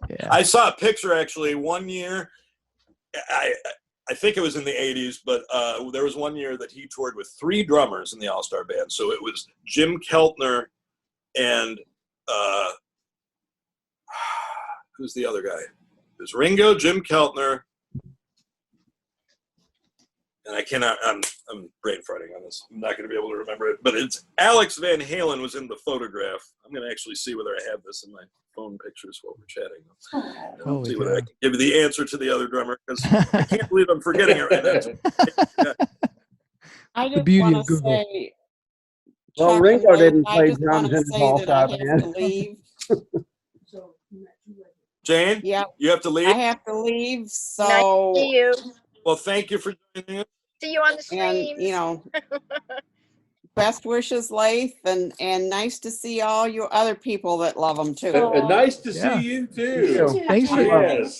Yeah. I saw a picture, actually, one year. I think it was in the 80s, but there was one year that he toured with 3 drummers in the All-Star band. So it was Jim Keltner, and who's the other guy? There's Ringo, Jim Keltner, and I cannot. I'm brain farting on this. I'm not going to be able to remember it. But it's Alex Van Halen was in the photograph. I'm going to actually see whether I have this in my phone pictures while we're chatting. I'll see whether I can give you the answer to the other drummer, because I can't believe I'm forgetting it right now. I The just beauty want of to Google. say, Well, Chuck Ringo and Laith, didn't I play just want drums to in say Walsh, that I have man. to leave. Jane, Yeah, you have to leave. I have to leave. Nice to So, see you. Well, thank you for joining us. See you on the and streams. best wishes, Laith, and nice to see all you other people that love them too. And nice to Yeah. see you You too. too.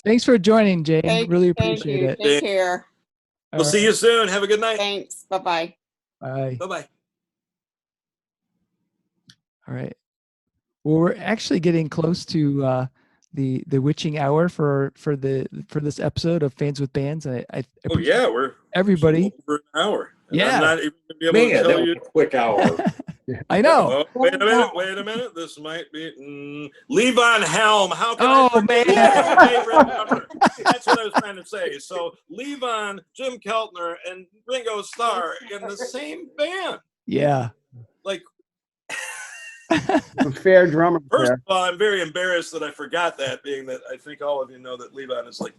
Thanks for joining, Jane. Thank Really you. appreciate it. Take care. We'll see you soon. Have a good night. Thanks. Bye-bye. Bye. Bye-bye. All right. Well, we're actually getting close to the witching hour for this episode of Fans with Bands. I Oh yeah, we're everybody. over an hour. And Yeah. I'm not even gonna be able Man, to that tell was you. a quick hour. I know. Oh, wait a minute. This might be Levon Helm. How can Oh, I forget man. my favorite drummer? That's what I was trying to say. So Levon, Jim Keltner, and Ringo Starr in the same band. Yeah. Like, A fair drummer. first of all, I'm very embarrassed that I forgot that, being that I think all of you know that Levon is like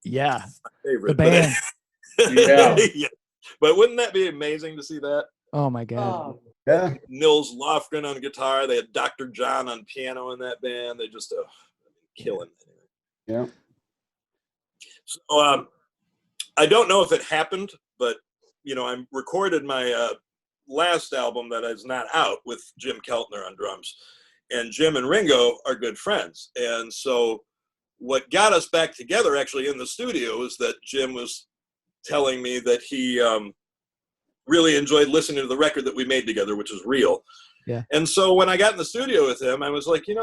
Yeah. my favorite. The band. Yeah. Yeah. But wouldn't that be amazing to see that? Oh my God. Yeah. Nils Lofgren on guitar. They had Dr. John on piano in that band. They just killing. Yeah. So I don't know if it happened, but I recorded my last album that is not out with Jim Keltner on drums, and Jim and Ringo are good friends. And so what got us back together actually in the studio is that Jim was telling me that he really enjoyed listening to the record that we made together, which is Real. Yeah. And so when I got in the studio with him, I was like, Jim,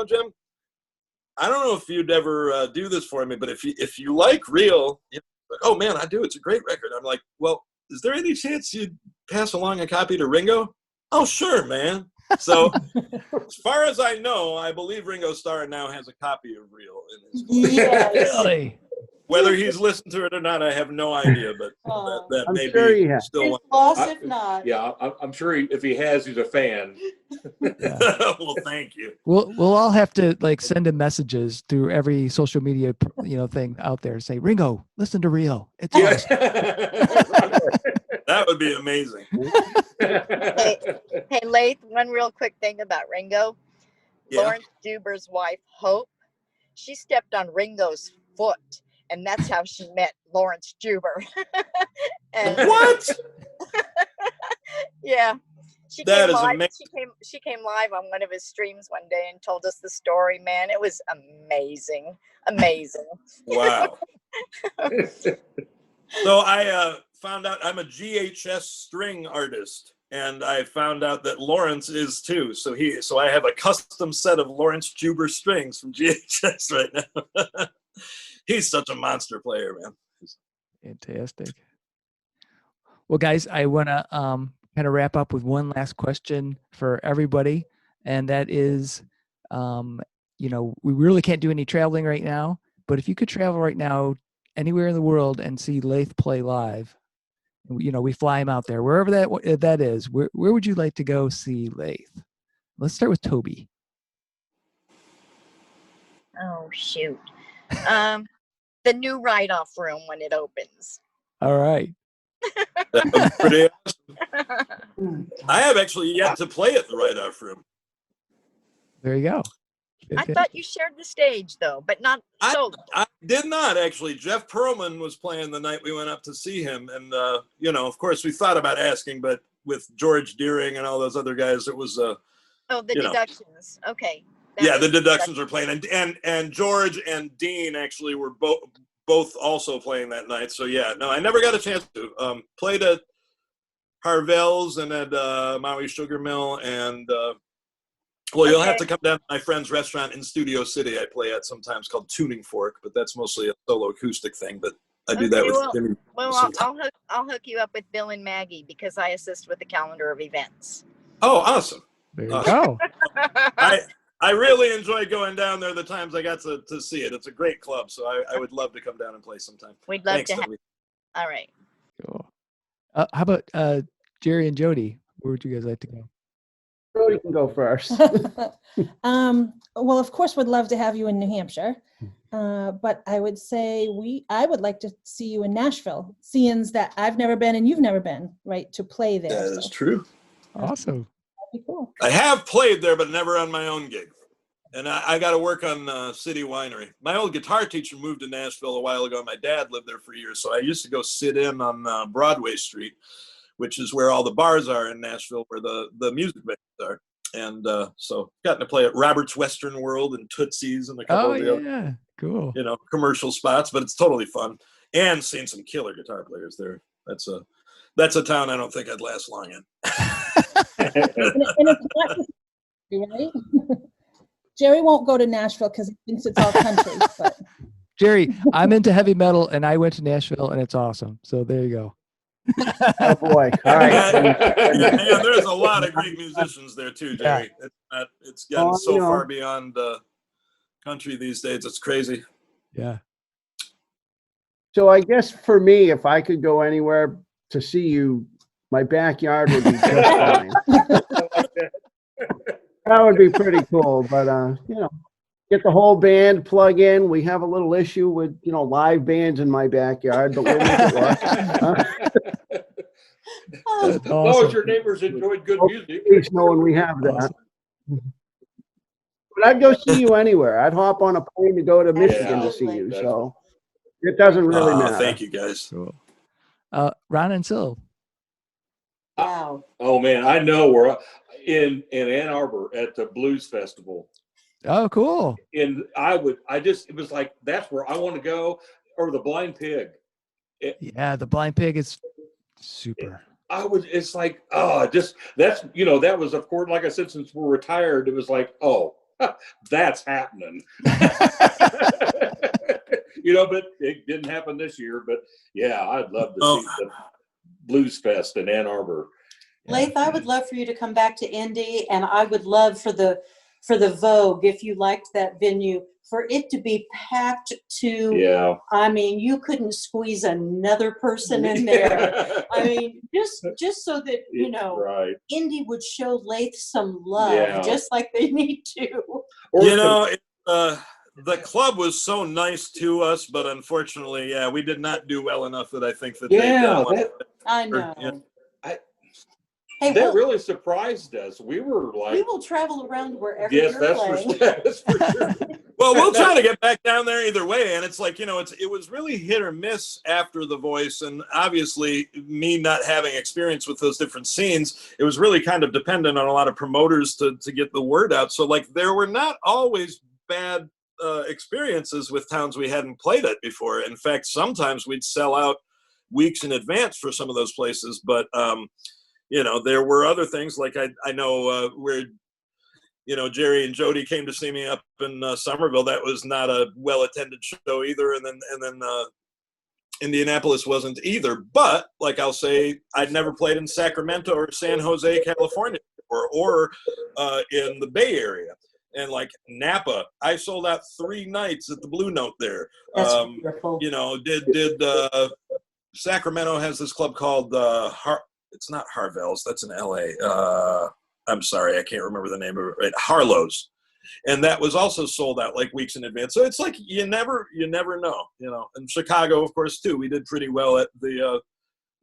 I don't know if you'd ever do this for me, but if you like Real, oh man, I do. It's a great record. I'm like, well, is there any chance you'd pass along a copy to Ringo? Oh, sure, man. So as far as I know, I believe Ringo Starr now has a copy of Real in his Yes. Really? Whether he's listened to it or not, I have no idea, but that I'm may sure be he has. still It's lost if not. Yeah, I'm sure if he has, he's a fan. Well, thank you. We'll all have to send him messages through every social media thing out there. Say, Ringo, listen to Real. It's awesome. That would be amazing. Hey, Laith, one real quick thing about Ringo. Yeah. Lawrence Juber's wife, Hope, she stepped on Ringo's foot, and that's how she met Lawrence Juber. And What? yeah. She That came is live. amazing. She came live on one of his streams one day and told us the story. Man, it was amazing. Amazing. Wow. So I found out I'm a GHS string artist, and I found out that Lawrence is too. So I have a custom set of Lawrence Juber strings from GHS right now. He's such a monster player, man. Fantastic. Well, guys, I want to kind of wrap up with one last question for everybody, and that is, we really can't do any traveling right now, but if you could travel right now anywhere in the world and see Laith play live, we fly him out there, wherever that is, where would you like to go see Laith? Let's start with Tobi. Oh, shoot. The new write-off room when it opens. All right. That was pretty awesome. I have actually yet to play at the write-off room. There you go. I thought you shared the stage, though, but not solo. I did not, actually. Jeff Pearlman was playing the night we went up to see him. And, of course, we thought about asking, but with George Deering and all those other guys, it was... the deductions. Okay. The deductions were playing. And George and Dean actually were both also playing that night. So, yeah, no, I never got a chance to. Played at Harvell's and at Maui Sugar Mill. And, you'll have to come down to my friend's restaurant in Studio City I play at sometimes called Tuning Fork, but that's mostly a solo acoustic thing. But I do that with Jimmy. Well, I'll hook you up with Bill and Maggie because I assist with the calendar of events. Oh, awesome. There you go. I really enjoyed going down there the times I got to see it. It's a great club, so I would love to come down and play sometime. We'd love Thanks, to have. Tobi. All right. Cool. How about Jerry and Jodi? Where would you guys like to go? Jodi can go first. Well, of course, would love to have you in New Hampshire. But I would say I would like to see you in Nashville, seeing that I've never been and you've never been, right, to play there. That is true. Awesome. That'd be cool. I have played there, but never on my own gig. And I got to work on City Winery. My old guitar teacher moved to Nashville a while ago. My dad lived there for years, so I used to go sit in on Broadway Street, which is where all the bars are in Nashville, where the music venues are. And so gotten to play at Robert's Western World and Tootsie's and a couple of the other, cool. commercial spots, but it's totally fun. And seen some killer guitar players there. That's a town I don't think I'd last long in. And it's not just, right? Jerry won't go to Nashville because he thinks it's all country. But. Jerry, I'm into heavy metal, and I went to Nashville, and it's awesome. So there you go. Oh boy! All right. And there's a lot of great musicians there too, Jerry. It's gotten so far beyond country these days. It's crazy. Yeah. So I guess for me, if I could go anywhere to see you, my backyard would be just fine. That would be pretty cool. But get the whole band, plug in. We have a little issue with live bands in my backyard, but we'll make it work. As long as your neighbors enjoyed good music. At least knowing we have that. Awesome. But I'd go see you anywhere. I'd hop on a plane to go to Michigan to see you. So it doesn't really matter. Thank you, guys. Cool. Ron and Sil. Wow. Oh man, I know we're in Ann Arbor at the Blues Festival. Oh, cool. And it was like, that's where I want to go, or the Blind Pig. The Blind Pig is super. It's like, that was, of course, like I said, since we're retired, it was like, oh, that's happening. But it didn't happen this year. But yeah, I'd love to see the Blues Fest in Ann Arbor. Laith, I would love for you to come back to Indy, and I would love for the Vogue, if you liked that venue, for it to be packed to. Yeah. I mean, you couldn't squeeze another person in there. I mean, just so that right. Indy would show Laith some love, just like they need to. The club was so nice to us, but unfortunately, we did not do well enough that I think that. I know. That really surprised us. We were like, we will travel around wherever yes, you're that's playing. for sure. Well, we'll try to get back down there either way. And it's like, it was really hit or miss after The Voice. And obviously, me not having experience with those different scenes, it was really kind of dependent on a lot of promoters to get the word out. So, like, there were not always bad experiences with towns we hadn't played at before. In fact, sometimes we'd sell out weeks in advance for some of those places. But, there were other things, like I know where, Jerry and Jodi came to see me up in Somerville. That was not a well-attended show either. And then Indianapolis wasn't either. But like I'll say, I'd never played in Sacramento or San Jose, California, or in the Bay Area. And like Napa, I sold out 3 nights at the Blue Note there. That's wonderful. Sacramento has this club called it's not Harvell's, that's in LA. I'm sorry, I can't remember the name of it. Right, Harlow's, and that was also sold out like weeks in advance. So it's like you never know, And Chicago, of course, too. We did pretty well at the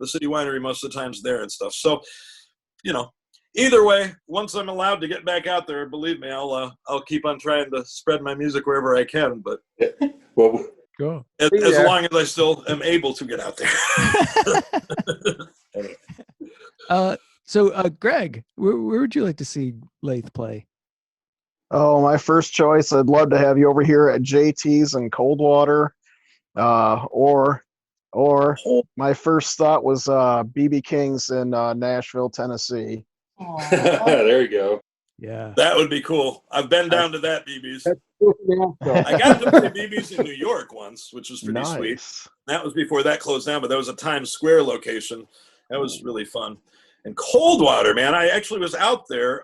City Winery most of the times there and stuff. So, either way, once I'm allowed to get back out there, believe me, I'll keep on trying to spread my music wherever I can. But well, go as long as I still am able to get out there. So Greg, where would you like to see Laith play? Oh, my first choice, I'd love to have you over here at JT's in Coldwater. Or my first thought was BB King's in Nashville, Tennessee. There you go. Yeah. That would be cool. I've been down to that BB's. I got to play BB's in New York once, which was pretty sweet. That was before that closed down, but that was a Times Square location. That was really fun. And Coldwater, man, I actually was out there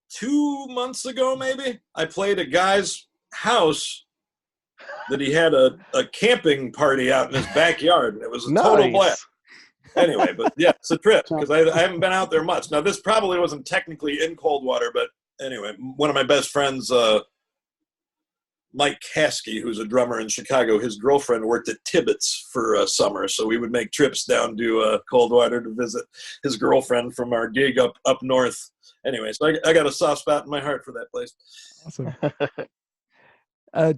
2 months ago, maybe. I played a guy's house that he had a camping party out in his backyard. And it was a total blast. Anyway, but yeah, it's a trip because I haven't been out there much. Now, this probably wasn't technically in Coldwater, but anyway, one of my best friends, Mike Caskey, who's a drummer in Chicago, his girlfriend worked at Tibbetts for summer, so we would make trips down to Coldwater to visit his girlfriend from our gig up north. Anyway, so I got a soft spot in my heart for that place. Awesome.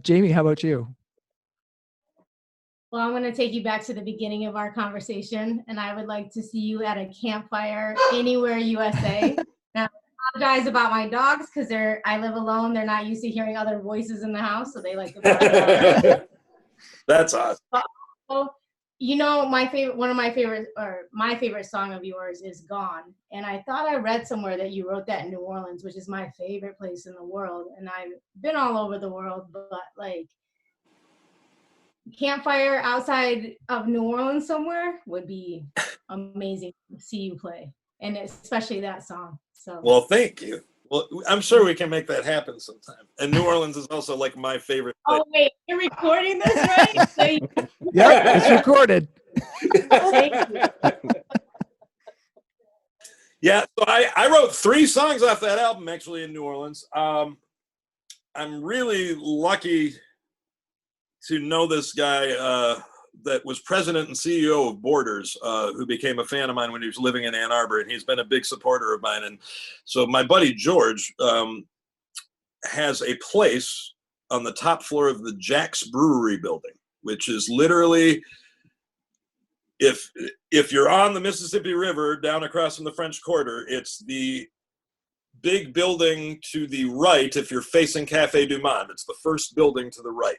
Jamie, how about you? Well, I'm going to take you back to the beginning of our conversation, and I would like to see you at a campfire anywhere USA. Now, I apologize about my dogs because I live alone. They're not used to hearing other voices in the house, so they like to bark. That's awesome. But also, you know, my favorite song of yours is "Gone," and I thought I read somewhere that you wrote that in New Orleans, which is my favorite place in the world. And I've been all over the world, but like, campfire outside of New Orleans somewhere would be amazing to see you play, and especially that song. So well, thank you. Well, I'm sure we can make that happen sometime. And New Orleans is also like my favorite place. Oh wait, you're recording this, right? Yeah, it's recorded. Thank you. Yeah, so I wrote 3 songs off that album actually in New Orleans. I'm really lucky to know this guy that was president and CEO of Borders, who became a fan of mine when he was living in Ann Arbor, and he's been a big supporter of mine. And so my buddy George has a place on the top floor of the Jack's Brewery building, which is literally, if you're on the Mississippi River down across from the French Quarter, it's the big building to the right if you're facing Café du Monde. It's the first building to the right.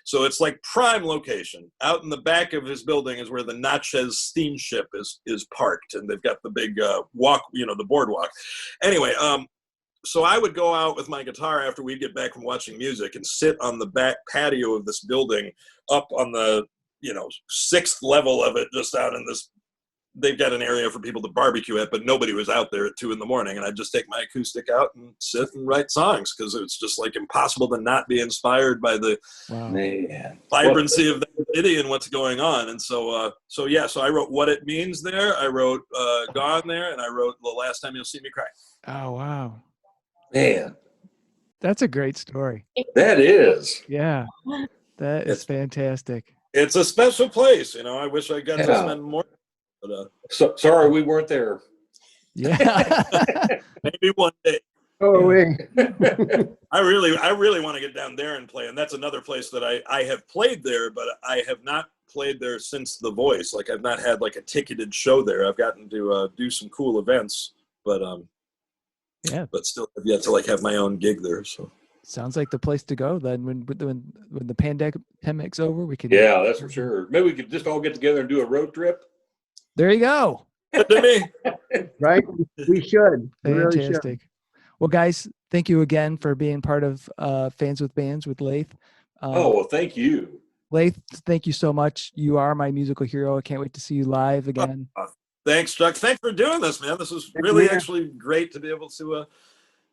So it's like prime location. Out in the back of his building is where the Natchez steamship is parked, and they've got the big walk, the boardwalk. Anyway, so I would go out with my guitar after we'd get back from watching music and sit on the back patio of this building up on the 6th level of it, just out in this. They've got an area for people to barbecue at, but nobody was out there at 2 a.m. And I'd just take my acoustic out and sit and write songs because it's just like impossible to not be inspired by the vibrancy of the city and what's going on. And so I wrote What It Means there. I wrote Gone there, and I wrote The Last Time You'll See Me Cry. Oh, wow. Man. That's a great story. That is. Yeah. That is fantastic. It's a special place. I wish I got to spend more. But, so sorry we weren't there. Yeah. Maybe one day. Oh, I really want to get down there and play, and that's another place that I have played there, but I have not played there since The Voice. Like, I've not had like a ticketed show there. I've gotten to do some cool events, but but still have yet to like have my own gig there. So sounds like the place to go then. When the pandemic's over, we can. Yeah, that's for sure. Maybe we could just all get together and do a road trip. There you go. Right? We should. Fantastic. We really should. Well, guys, thank you again for being part of Fans with Bands with Laith. Well, thank you. Laith, thank you so much. You are my musical hero. I can't wait to see you live again. Thanks, Chuck. Thanks for doing this, man. This was really actually great to be able to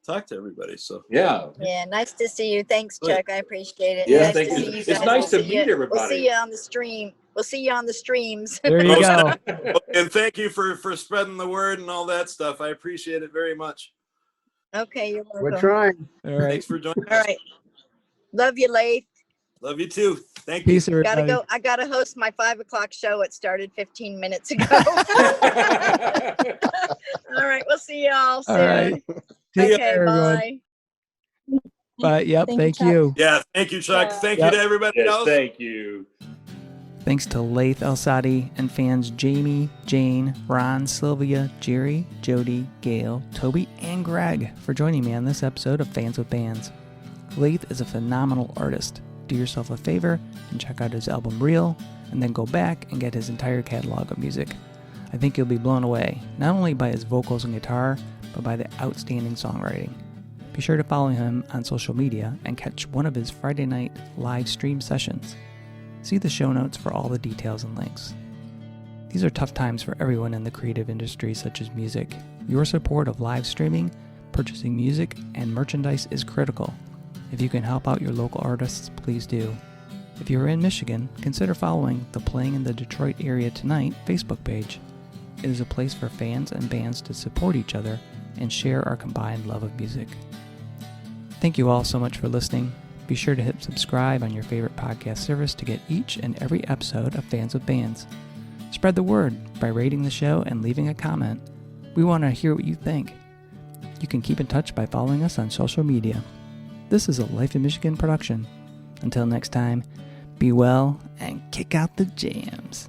talk to everybody. So yeah, nice to see you. Thanks, Chuck. I appreciate it. Yeah, nice thank to you. see you It's guys. nice to meet everybody. We'll see you on the stream. We'll see you on the streams. There you go. And thank you for spreading the word and all that stuff. I appreciate it very much. Okay, you're welcome. We're trying. All right. Thanks for joining us. All right. Love you, Laith. Love you too. Thank you. Peace, everybody. Gotta go. I gotta host my 5 o'clock show. It started 15 minutes ago. All right, we'll see y'all soon. All right. Take Okay, care, everyone. bye. Bye. Yep. Thank you. Yeah, thank you, Chuck. Thank you to everybody Yes, else. thank you. Thanks to Laith Al-Saadi and fans Jaime, Jane, Ron, Sylvia, Jerry, Jodi, Gale, Tobi, and Greg for joining me on this episode of Fans with Bands. Laith is a phenomenal artist. Do yourself a favor and check out his album Real, and then go back and get his entire catalog of music. I think you'll be blown away, not only by his vocals and guitar, but by the outstanding songwriting. Be sure to follow him on social media and catch one of his Friday night live stream sessions. See the show notes for all the details and links. These are tough times for everyone in the creative industry such as music. Your support of live streaming, purchasing music, and merchandise is critical. If you can help out your local artists, please do. If you are in Michigan, consider following the Playing in the Detroit Area Tonight Facebook page. It is a place for fans and bands to support each other and share our combined love of music. Thank you all so much for listening. Be sure to hit subscribe on your favorite podcast service to get each and every episode of Fans with Bands. Spread the word by rating the show and leaving a comment. We want to hear what you think. You can keep in touch by following us on social media. This is a Life in Michigan production. Until next time, be well and kick out the jams.